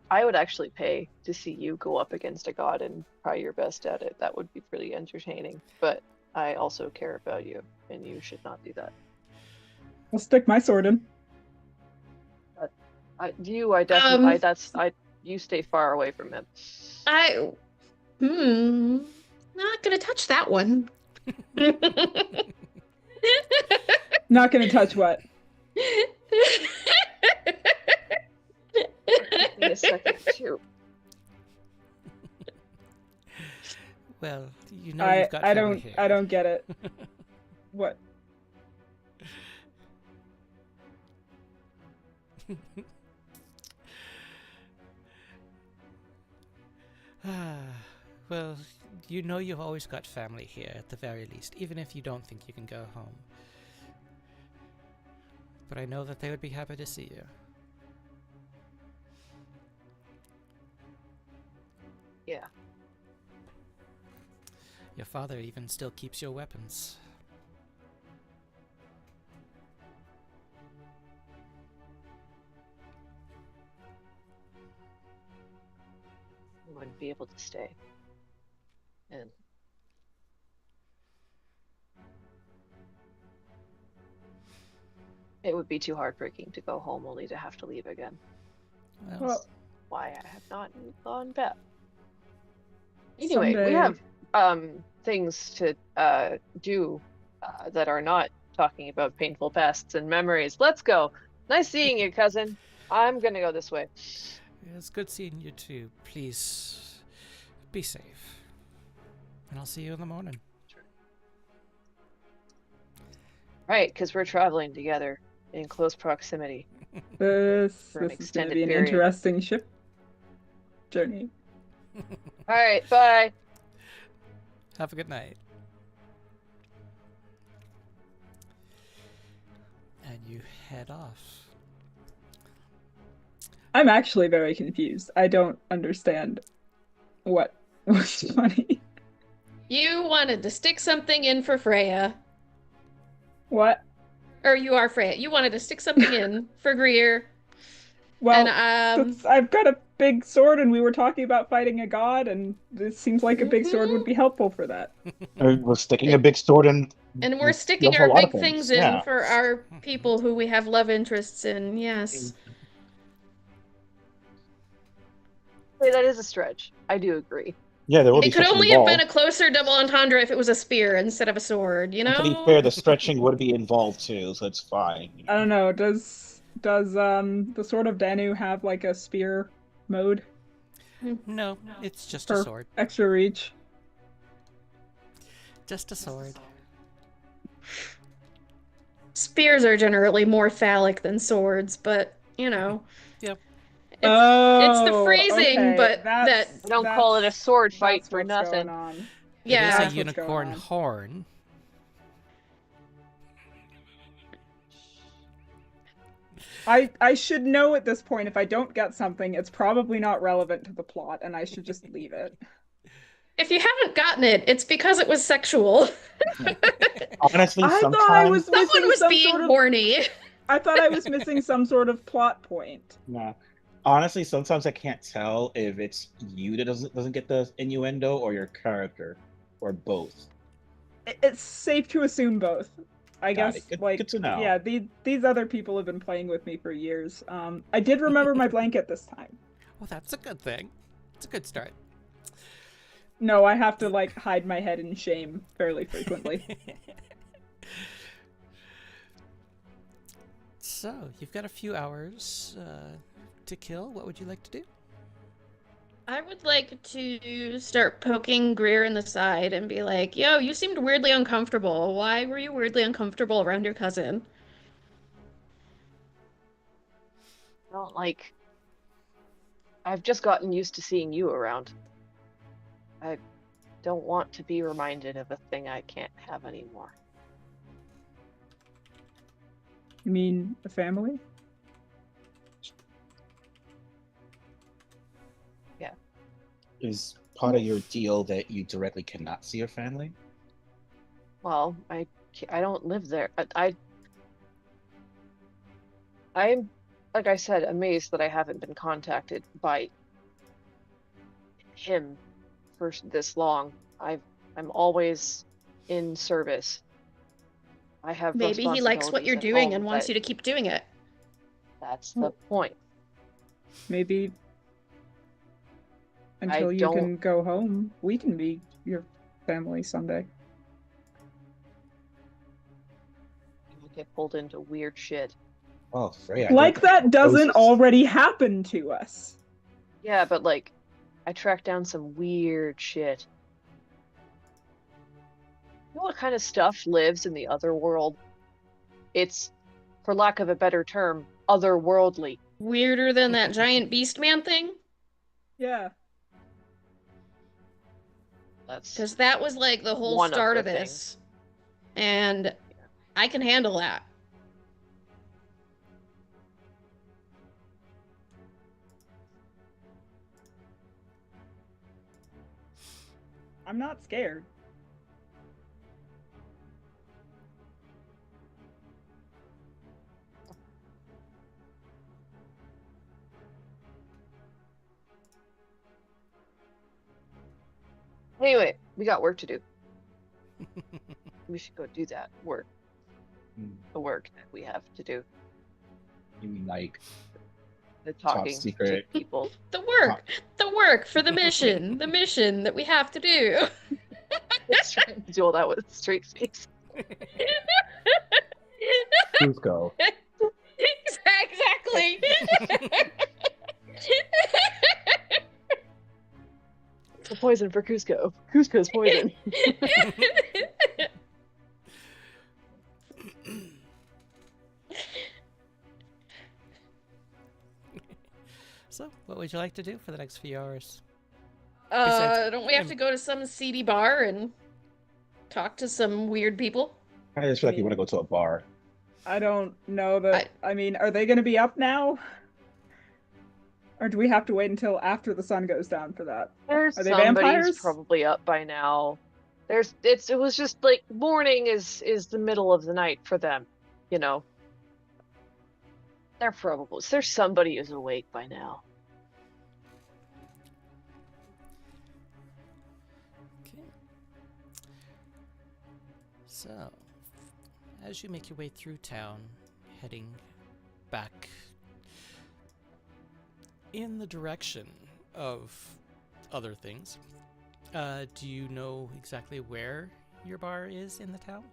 I would actually pay to see you go up against a god and try your best at it. That would be pretty entertaining. But I also care about you, and you should not do that. I'll stick my sword in. You stay far away from him. Not gonna touch that one. Not gonna touch what? Give me a second too. Well, you know you've got family here. I don't get it. What? Well, you know you've always got family here at the very least, even if you don't think you can go home. But I know that they would be happy to see you. Yeah. Your father even still keeps your weapons. I wouldn't be able to stay. And it would be too heartbreaking to go home only to have to leave again. Well, Well, Why I have not gone back. Anyway, we someday- have things to do that are not talking about painful pasts and memories. Let's go. Nice seeing you, cousin. I'm gonna go this way. It's good seeing you too. Please be safe. And I'll see you in the morning. Right, because we're traveling together in close proximity. This For an is going to extended be an period. interesting ship journey. All right, bye. Have a good night. And you head off. I'm actually very confused. I don't understand what was funny. You wanted to stick something in for Freya. What? Or you are Freya. You wanted to stick something in for Greer. Well, And I've got a big sword, and we were talking about fighting a god, and it seems like a big sword would be helpful for that. We're sticking a big sword in. and we're with sticking skills for our a lot big of things in Yeah. for our people who we have love interests in. Yes. Wait, that is a stretch. I do agree. Yeah, there will be It could stretching only have involved. been a closer double entendre if it was a spear instead of a sword, you And know? to be fair, the stretching would be involved too, so it's fine. I don't know. Does the Sword of Danu have like a spear mode No, it's just a for sword. extra reach? Just a sword. Spears are generally more phallic than swords, but, you know. Yep. It's the Oh, phrasing, okay. but That's, I don't call it a sword fight that's for what's nothing. going on. yeah. It is That's a what's unicorn going on. horn. I should know at this point if I don't get something, it's probably not relevant to the plot, and I should just leave it. If you haven't gotten it, it's because it was sexual. Honestly, I thought I was sometimes. Someone missing was some being sort of. horny. I thought I was missing some sort of plot point. Nah. Honestly, sometimes I can't tell if it's you that doesn't get the innuendo or your character, or both. It's safe to assume both. I Got guess, it. like, Good to know. yeah, these other people have been playing with me for years. I did remember my blanket this time. Well, that's a good thing. It's a good start. No, I have to, like, hide my head in shame fairly frequently. So, you've got a few hours to kill. What would you like to do? I would like to start poking Greer in the side and be like, yo, you seemed weirdly uncomfortable. Why were you weirdly uncomfortable around your cousin? I don't like. I've just gotten used to seeing you around. I don't want to be reminded of a thing I can't have anymore. You mean a family? Is part of your deal that you directly cannot see your family? Well, I don't live there. I'm, like I said, amazed that I haven't been contacted by him for this long. I'm always in service. I have Maybe he likes what you're responsibilities at doing home and wants that- you to keep doing it. That's the point. Maybe until you can go home, we can be your family someday. I get pulled into weird shit. Oh, Freya. Like that doesn't already happen to us. Yeah, but like, I tracked down some weird shit. You know what kind of stuff lives in the other world? It's, for lack of a better term, otherworldly. Weirder than that giant beast man thing? Yeah. That's Because that was like the whole one of start the of this. And I can handle that. I'm not scared. Anyway, we got work to do. We should go do that work. The work that we have to do. You mean like The talking to secret. people. The work for the mission, the mission that we have to do. It's trying to do all that with a straight face. Cusco? Exactly. Exactly. The poison for Cusco. Cusco's poison. So, what would you like to do for the next few hours? Besides- Don't we have to go to some seedy bar and talk to some weird people? I just feel like you want to go to a bar. I don't know that. I mean, are they going to be up now? Or do we have to wait until after the sun goes down for that? There's Are they somebody's vampires? probably up by now. It was just like morning is the middle of the night for them, you know. There's somebody who's awake by now. Okay. So, as you make your way through town, heading back in the direction of other things, do you know exactly where your bar is in the town?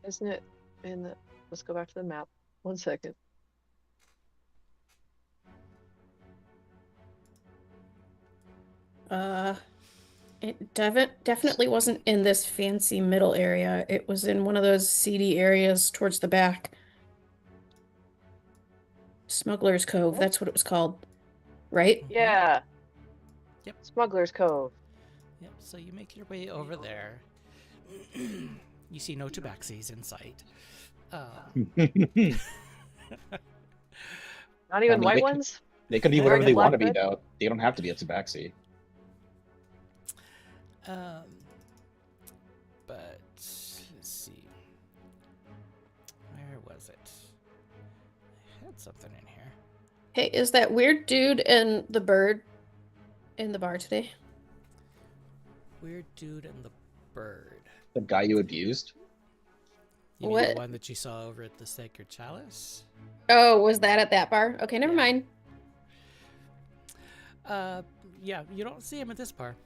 Isn't it in the let's go back to the map. 1 second. It definitely wasn't in this fancy middle area. It was in one of those seedy areas towards the back. Smuggler's Cove, that's what it was called. Right? Yeah. Yep. Smuggler's Cove. Yep, so you make your way over there. You see no tabaxis in sight. Not even I mean, white they ones? They could be Wearing whatever a they want to black be, though. They don't have to be a tabaxi. But let's see. Where was it? I had something in here. Hey, is that weird dude and the bird in the bar today? Weird dude and the bird. The guy you abused? You mean What? the one that you saw over at the Sacred Chalice? Oh, was that at that bar? Okay, never Yeah. mind. Yeah, you don't see him at this bar.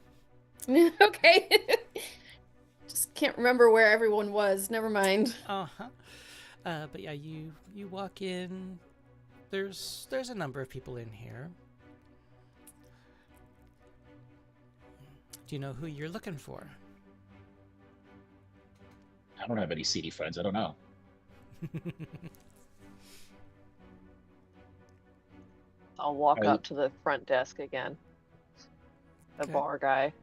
Okay. Just can't remember where everyone was. Never mind. Uh-huh. But yeah, you walk in. There's a number of people in here. Do you know who you're looking for? I don't have any seedy friends. I don't know. I'll walk Right. up to the front desk again. The Okay. bar guy.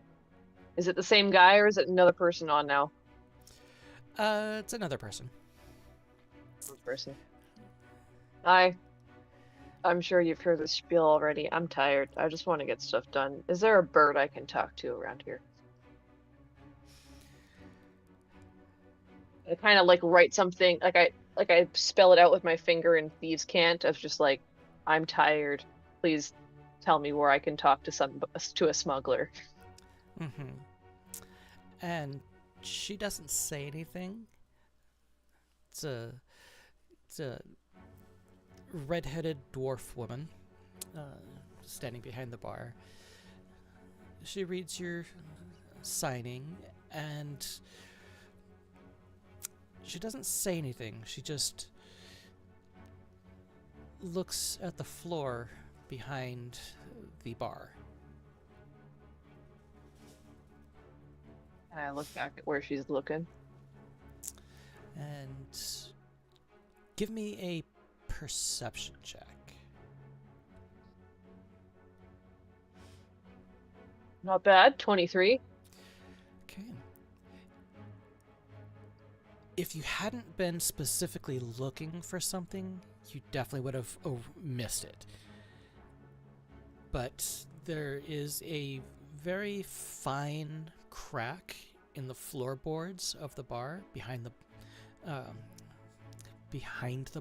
Is it the same guy or is it another person on now? It's another person. One person. I'm sure you've heard the spiel already. I'm tired. I just want to get stuff done. Is there a bird I can talk to around here? I kind of like write something like I spell it out with my finger in thieves' cant of just like, I'm tired. Please tell me where I can talk to a smuggler. Mm-hmm. And she doesn't say anything. It's a red-headed dwarf woman standing behind the bar. She reads your signing, and she doesn't say anything. She just looks at the floor behind the bar. And I look back at where she's looking. And give me a perception check. Not bad. 23. Okay. If you hadn't been specifically looking for something, you definitely would have missed it. But there is a very fine crack in the floorboards of the bar behind the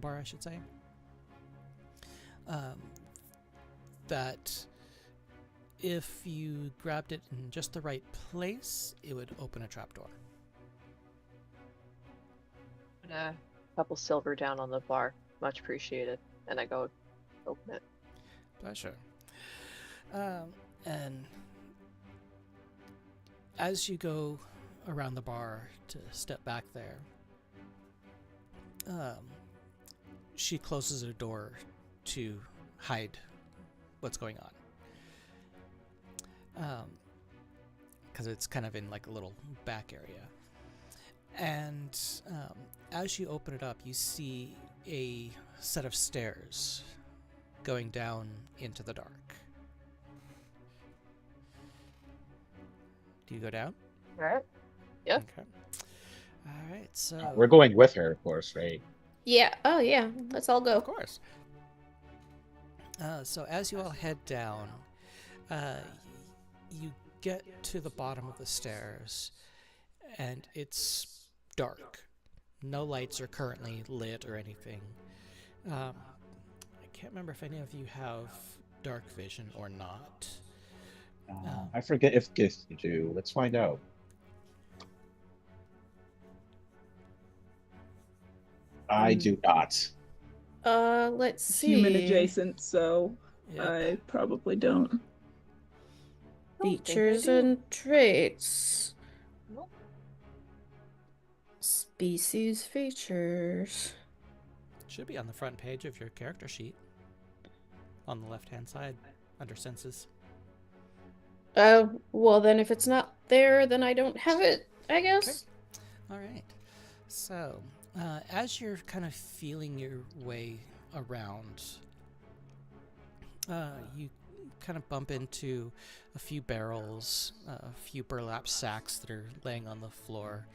bar, I should say. That if you grabbed it in just the right place, it would open a trapdoor. Put a couple silver down on the bar. Much appreciated. And I go open it. Pleasure. And as you go around the bar to step back there, she closes a door to hide what's going on. Because it's kind of in like a little back area. And as you open it up, you see a set of stairs going down into the dark. Do you go down? All right. Yep. Okay. All right, so... We're going with her, of course, right? Yeah. Oh, yeah. Let's all go. Of course. So as you all head down, you get to the bottom of the stairs, and it's dark. No lights are currently lit or anything. I can't remember if any of you have dark vision or not. I forget if gifts do. Let's find out. I do not. Let's see. Human adjacent, so Yep. I probably don't. Features and traits. Nope. Species features. Should be on the front page of your character sheet. On the left-hand side, under senses. Well then if it's not there, then I don't have it, I guess. All right. So, as you're kind of feeling your way around, you kind of bump into a few barrels, a few burlap sacks that are laying on the floor.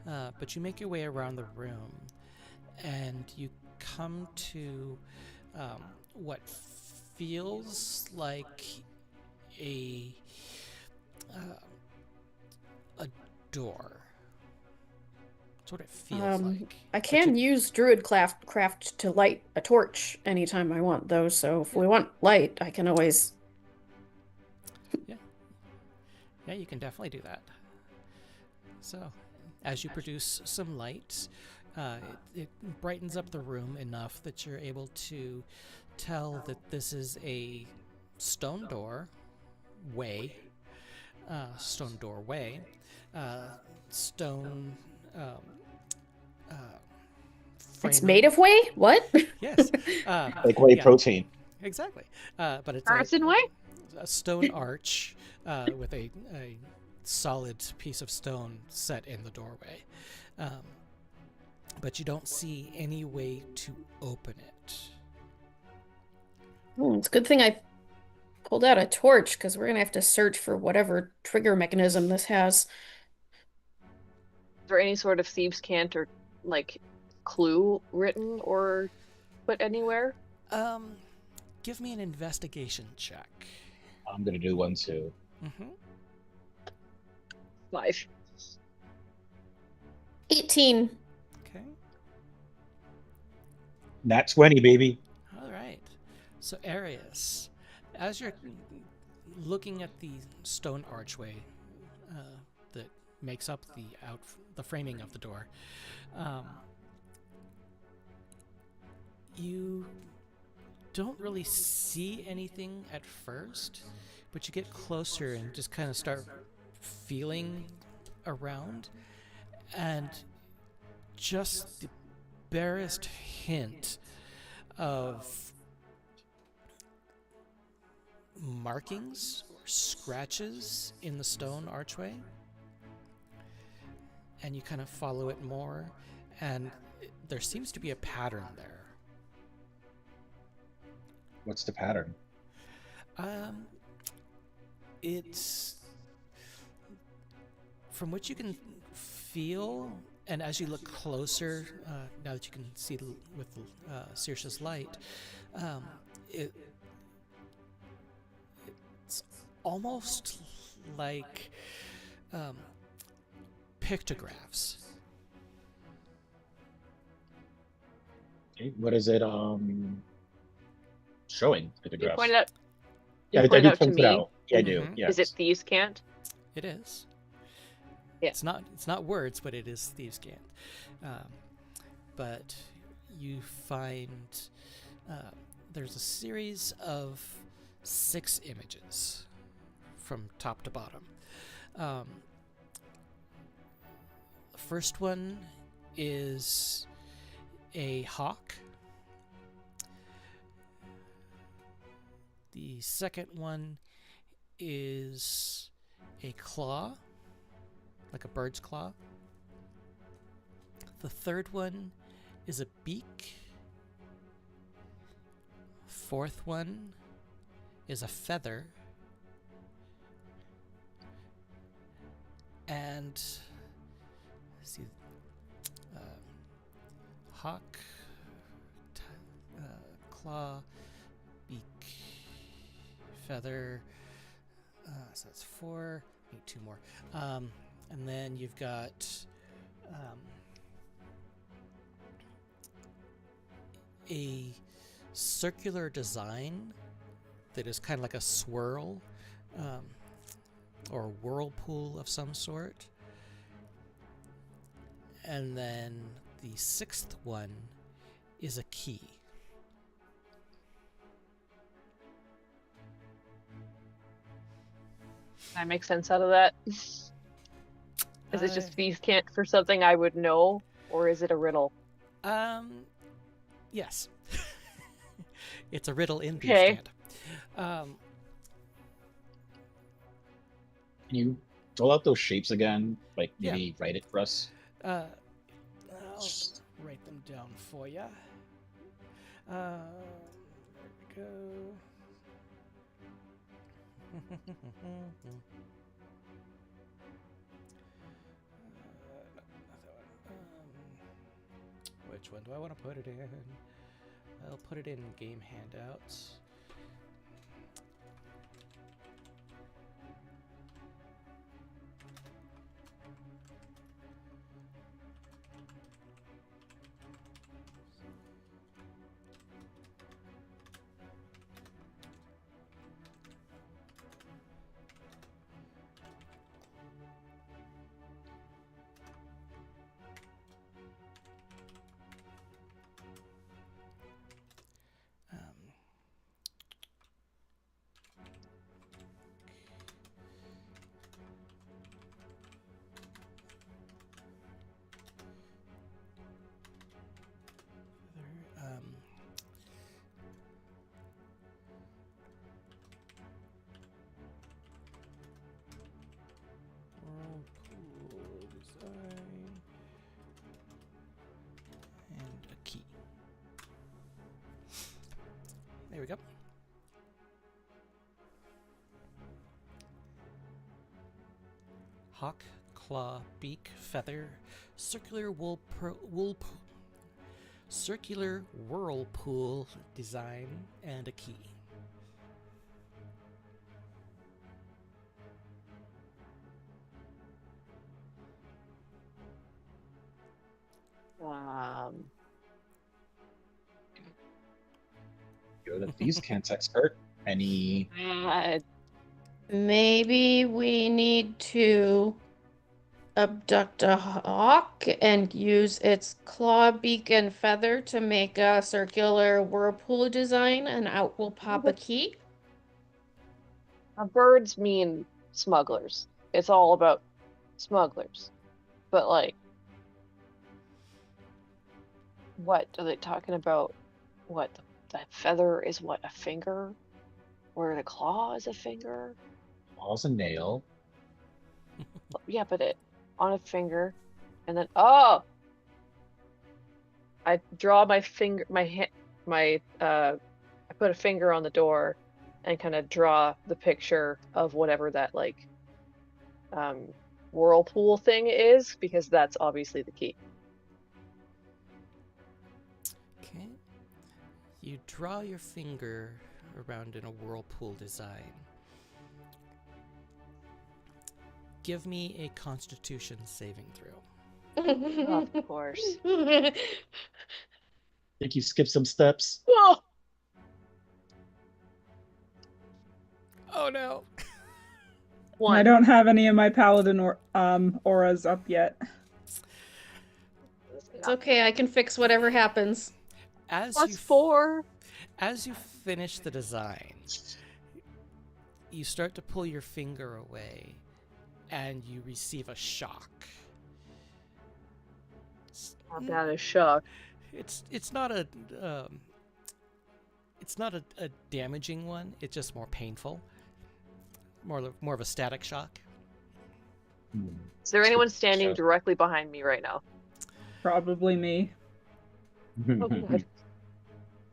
But you make your way around the room, and you come to what feels like a door. That's what it feels like. I can use druid craft to light a torch anytime I want, though. So if we want light, I can always. Yeah, you can definitely do that. So, as you produce some light, it brightens up the room enough that you're able to tell that this is a stone doorway, stone. It's framing. made of whey? What? Yes. Like whey yeah, protein. exactly. But it's Carson way? a stone arch with a solid piece of stone set in the doorway. But you don't see any way to open it. It's a good thing I pulled out a torch, because we're gonna have to search for whatever trigger mechanism this has. Is there any sort of thieves' cant or like clue written or put anywhere? Give me an investigation check. I'm gonna do one too. Mm-hmm. 5. 18. Okay. Nat 20, baby. All right. So, Arius, as you're looking at the stone archway that makes up the framing of the door, you don't really see anything at first, but you get closer and just kind of start feeling around, and just the barest hint of markings or scratches in the stone archway, and you kind of follow it more, and there seems to be a pattern there. What's the pattern? It's from what you can feel, and as you look closer, now that you can see with Saoirse's light, it's almost like pictographs. Okay, what is it showing? You Pictographs. pointed out. Yeah, You I pointed do out to point it me. out. Yeah, I do. Mhm. Yes. Is it thieves' cant? It is. Yeah. It's not words, but it is thieves' cant. But you find there's a series of 6 images from top to bottom. The first one is a hawk The second one is a claw, like a bird's claw. The third one is a beak. Fourth one is a feather. And let's see, hawk, claw, beak, feather. So that's 4. Need 2 more. And then you've got a circular design that is kind of like a swirl or a whirlpool of some sort. And then the 6th one is a key. Can I make sense out of that? Is it just fees can't for something I would know, or is it a riddle? Yes. It's a riddle in Okay. Beefstand. Can you fill out those shapes again? Like maybe write it for us? I'll write them down for you. There we go. Which one do I want to put it in? I'll put it in game handouts. Whirlpool design and a key. There we go. Hawk, claw, beak, feather, circular circular whirlpool design, and a key. You're the these can't expert. Any Maybe we need to abduct a hawk and use its claw, beak, and feather to make a circular whirlpool design, and out will pop a key. Birds mean smugglers. It's all about smugglers. But like, what are they talking about? What, the feather is what, a finger? Or the claw is a finger? claws and nail? Yeah, but it on a finger, and then I draw my finger, I put a finger on the door, and kind of draw the picture of whatever that like whirlpool thing is, because that's obviously the key. Okay. You draw your finger around in a whirlpool design. Give me a Constitution saving throw. Of course. Think you skipped some steps? Oh! Oh no! One. I don't have any of my paladin auras up yet. It's okay, I can fix whatever happens. Plus 4. As you finish the design, you start to pull your finger away, and you receive a shock. Not that a shock. It's not a it's not a damaging one. It's just more painful. More of a static shock. Is there anyone standing directly behind me right now? Probably me. Oh, God.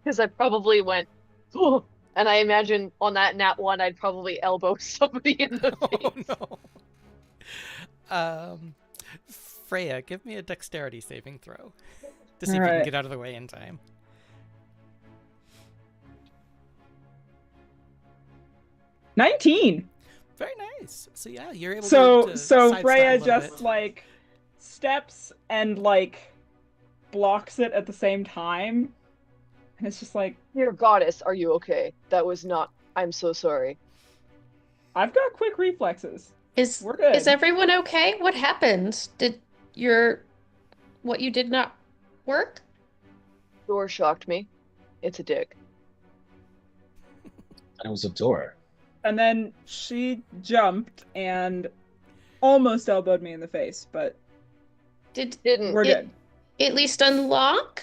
Because I probably went, oh, and I imagine on that nat 1, I'd probably elbow somebody in the face. Oh no. Freya, give me a dexterity saving throw to see if you can Alright. get out of the way in time. 19. Very nice. So yeah, you're able So to sidestep Freya a little just bit. like steps and like blocks it at the same time. And it's just like, Dear goddess, are you okay? That was not. I'm so sorry. I've got quick reflexes. Is We're good. is everyone okay? What happened? Did what you did not work? Door shocked me. It's a dick. It was a door. And then she jumped and almost elbowed me in the face, but Didn't. we're It- good. At least unlock?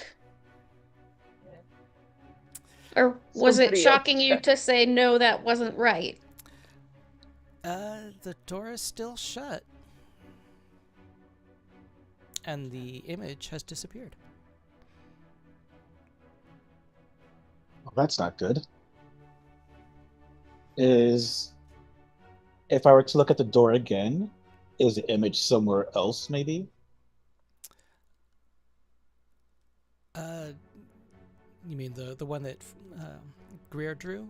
Or was it Somebody shocking else you check. to say no, that wasn't right? The door is still shut. And the image has disappeared. Well, that's not good. If I were to look at the door again, is the image somewhere else, maybe? You mean the one that Greer drew?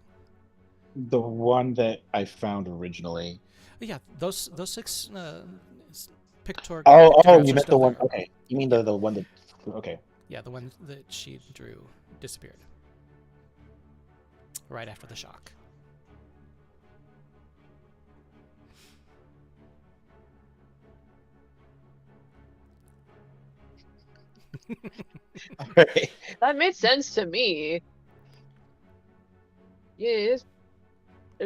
The one that I found originally. Yeah, those 6 Oh, pictographs you are meant the still one. there. Okay, you mean the one that. Okay. Yeah, the one that she drew disappeared right after the shock. All right. That made sense to me. Yes.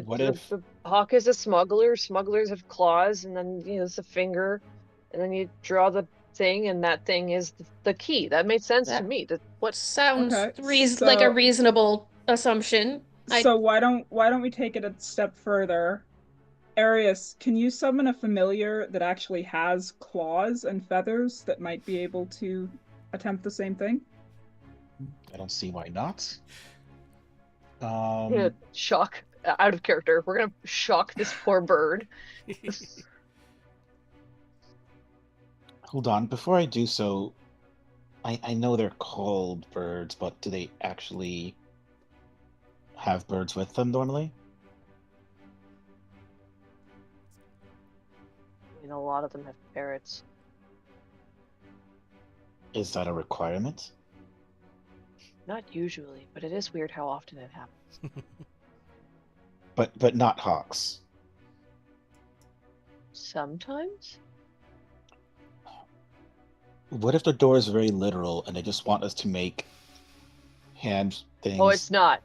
What the, if- the hawk is a smuggler? Smugglers have claws, and then it's a finger, and then you draw the thing, and that thing is the key. That made sense to That- me. What sounds Okay, like a so- reasonable assumption. So why don't we take it a step further? Arius, can you summon a familiar that actually has claws and feathers that might be able to attempt the same thing? I don't see why not. We're gonna shock out of character. We're gonna shock this poor bird. Hold on. Before I do so, I know they're called birds, but do they actually have birds with them normally? I mean, a lot of them have parrots. Is that a requirement? Not usually, but it is weird how often it happens. But not hawks. Sometimes? What if the door is very literal and they just want us to make hand things? Oh, it's not.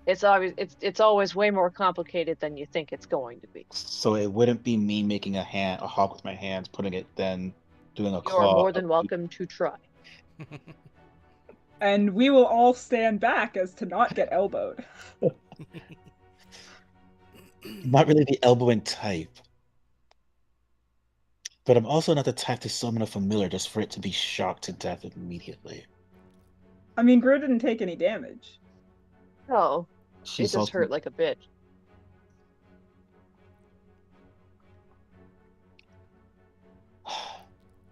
It's always way more complicated than you think it's going to be. So it wouldn't be me making a hawk with my hands, putting it, then doing a You're claw. more than welcome to try. And we will all stand back as to not get elbowed. Not really the elbowing type. But I'm also not the type to summon a familiar just for it to be shocked to death immediately. I mean, Gru didn't take any damage. Oh, it She's just also hurt like a bitch.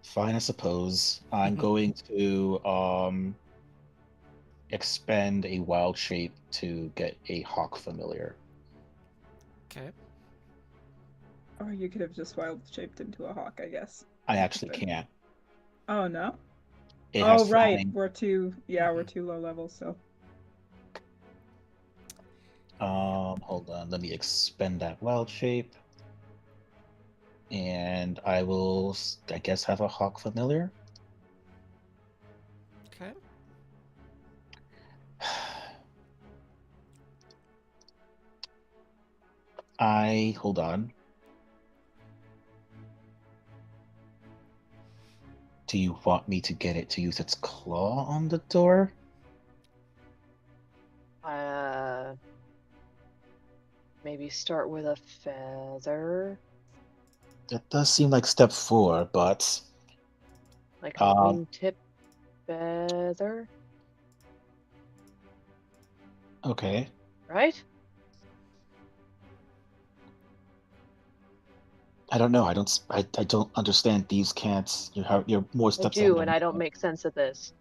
fine, I suppose. I'm going to expend a wild shape to get a hawk familiar. Okay. Or you could have just wild shaped into a hawk, I guess. I actually can't. Oh no. It Oh has right, flying. we're too low level, so. Hold on, let me expend that wild shape. And I will, I guess, have a hawk familiar. Okay. Hold on. Do you want me to get it to use its claw on the door? maybe start with a feather, That does seem like step 4, but like a wingtip feather, okay. right? I don't know. I don't understand thieves' can't. You're more I steps do, ahead and of I me. don't make sense of this.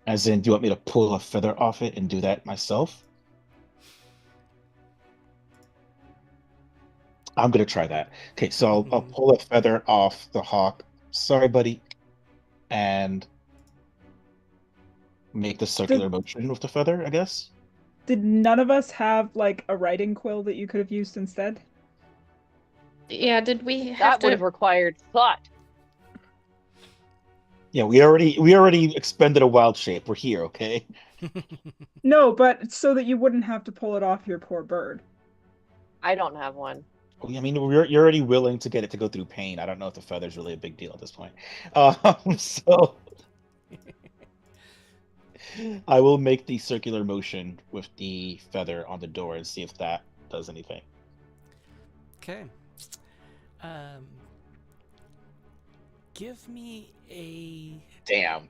As in, do you want me to pull a feather off it and do that myself? I'm gonna try that. Okay, so I'll pull a feather off the hawk. Sorry, buddy. And make the circular Did motion with the feather, I guess. did none of us have like a writing quill that you could have used instead? Yeah, did we have That would have to? required thought. Yeah, we already expended a wild shape. We're here, okay? No, but so that you wouldn't have to pull it off your poor bird. I don't have one. I mean, you're already willing to get it to go through pain. I don't know if the feather's really a big deal at this point. So I will make the circular motion with the feather on the door and see if that does anything. Okay. Give me a Damn.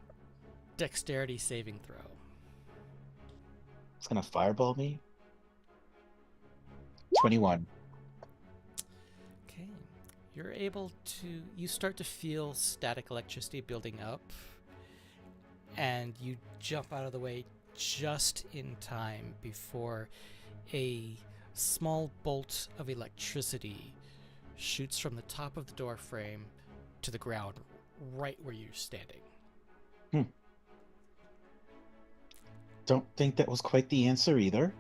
dexterity saving throw. It's gonna fireball me. 21. Okay. You're able to. You start to feel static electricity building up, and you jump out of the way just in time before a small bolt of electricity shoots from the top of the door frame to the ground right where you're standing. Don't think that was quite the answer either.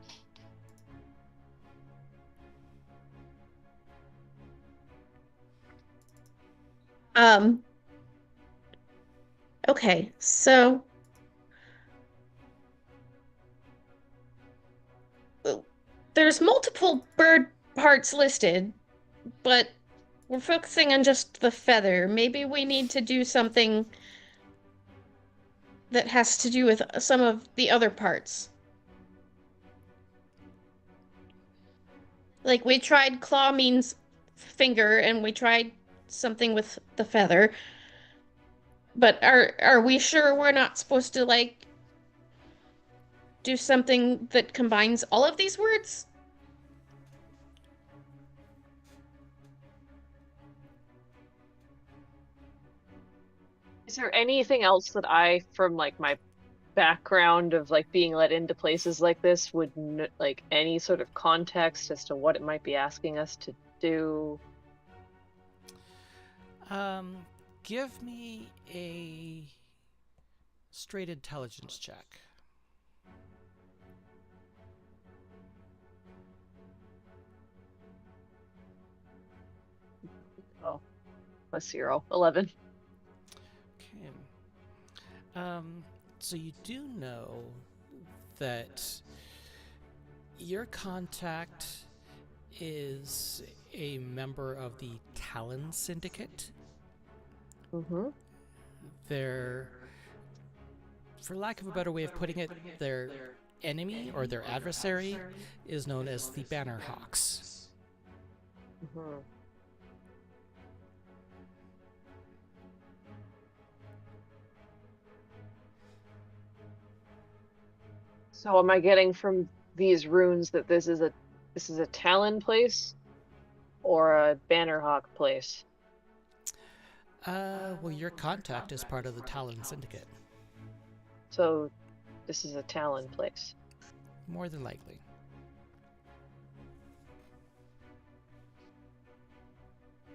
Okay, so there's multiple bird parts listed, but we're focusing on just the feather. Maybe we need to do something that has to do with some of the other parts. Like we tried claw means finger, and we tried something with the feather. But are we sure we're not supposed to like do something that combines all of these words? Is there anything else that I, from like my background of like being let into places like this, would like any sort of context as to what it might be asking us to do? Give me a straight intelligence check. Oh, +0, 11. Okay. So you do know that your contact is a member of the Talon Syndicate. Mm-hmm. They're, for lack of a better way of putting it, their enemy or their adversary is known as the Bannerhawks. Mm-hmm. So am I getting from these runes that this is a Talon place or a Bannerhawk place? Well, your contact is part of the Talon Syndicate. So this is a Talon place. More than likely.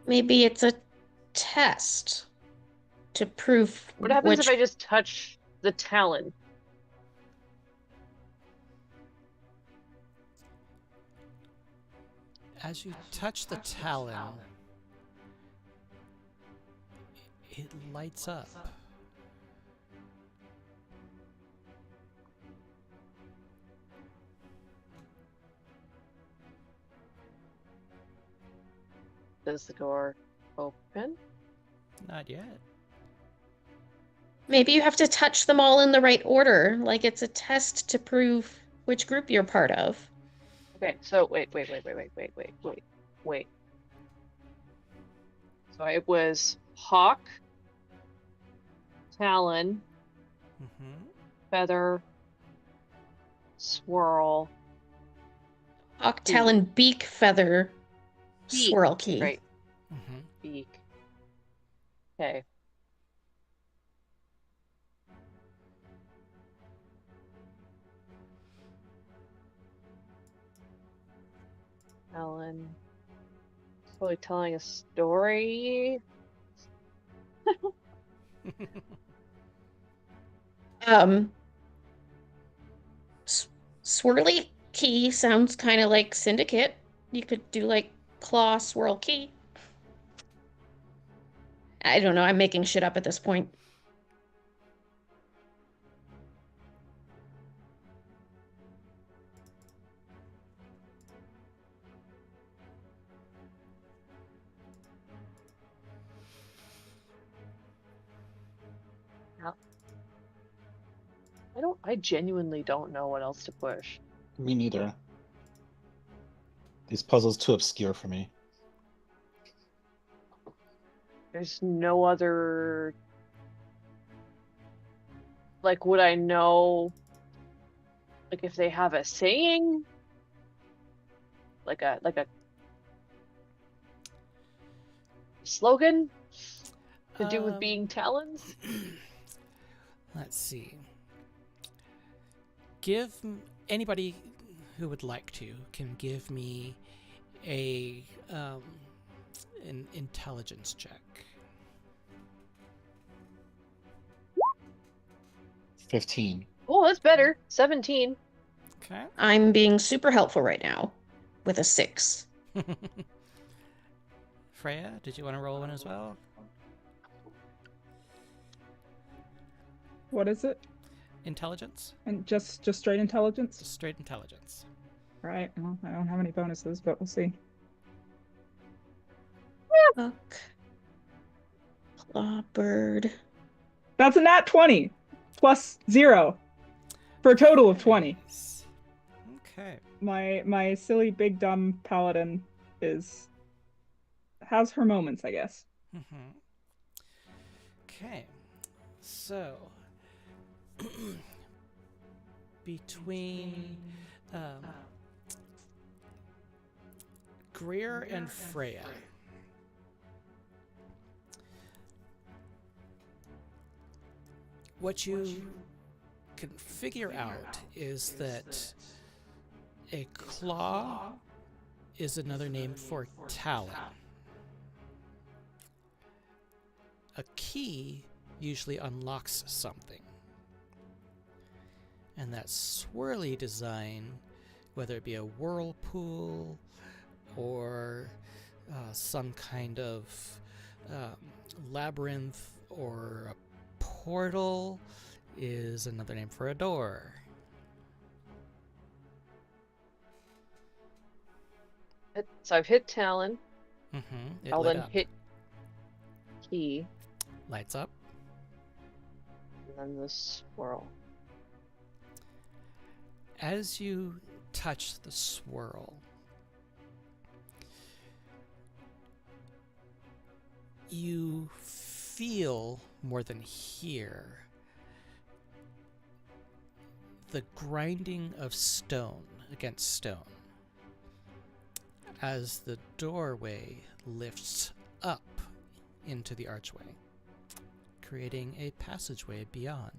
Maybe it's a test to prove What happens if which. I just touch the Talon? As you touch the Talon, it lights up. Does the door open? Not yet. Maybe you have to touch them all in the right order, like it's a test to prove which group you're part of. Okay, so wait. So it was Hawk, Talon, Mm-hmm. Feather, Swirl, Hawk, Talon, Beak, Feather, Beak. Swirl Key. Right, Mm-hmm. Beak. Okay. Talon. Probably telling a story. Um, Swirly Key sounds kind of like Syndicate. You could do like Claw, Swirl Key. I don't know. I'm making shit up at this point. I genuinely don't know what else to push. Me neither. These puzzles too obscure for me. There's no other. Like, would I know? Like, if they have a saying? Like a slogan to do with being talons? Let's see. Give anybody who would like to can give me a an intelligence check. 15. Oh, that's better. 17. Okay. I'm being super helpful right now with a 6. Freya, did you want to roll one as well? What is it? Intelligence? And just straight intelligence? Just straight intelligence. Right. Well, I don't have any bonuses, but we'll see. Buck. Clawbird. That's a nat 20 plus 0 for a total of 20. Nice. Okay. My silly big dumb paladin has her moments, I guess. Mm-hmm. Okay. So between Greer and Freya, what you can figure out is that a claw is another name for talon. A key usually unlocks something. And that swirly design, whether it be a whirlpool or some kind of labyrinth or a portal, is another name for a door. So I've hit Talon. Mm-hmm. I'll then hit Key. Lights up. And then the swirl. As you touch the swirl, you feel more than hear the grinding of stone against stone as the doorway lifts up into the archway, creating a passageway beyond.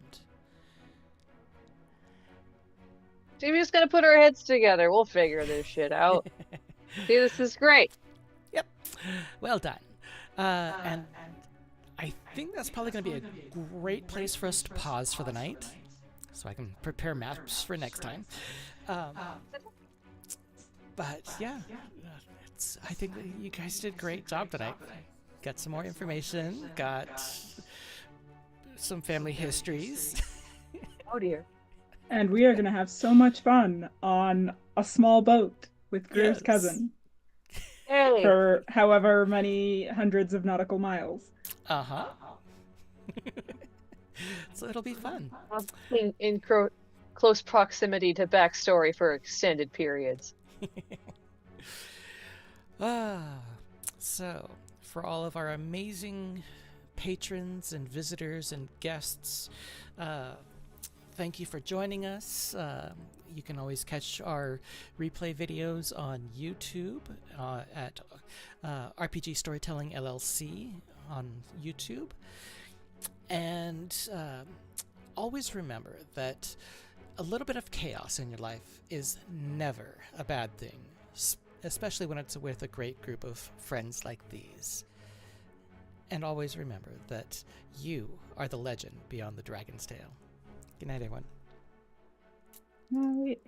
So we just gotta put our heads together. We'll figure this shit out. See, this is great. Yep. Well done. And I think that's probably going to be a great place for us to pause for the night, so I can prepare maps for next time. But yeah, I think that you guys did a great job tonight. Got some more information, got some family histories. Oh dear. And we are going to have so much fun on a small boat with Greer's Yes. cousin Hey. for however many hundreds of nautical miles. Uh-huh. So it'll be fun. In close proximity to backstory for extended periods. So for all of our amazing patrons and visitors and guests, thank you for joining us. You can always catch our replay videos on YouTube at RPG Storytelling LLC on YouTube. And always remember that a little bit of chaos in your life is never a bad thing, especially when it's with a great group of friends like these. And always remember that you are the legend beyond the dragon's tail. Good night, everyone. Right.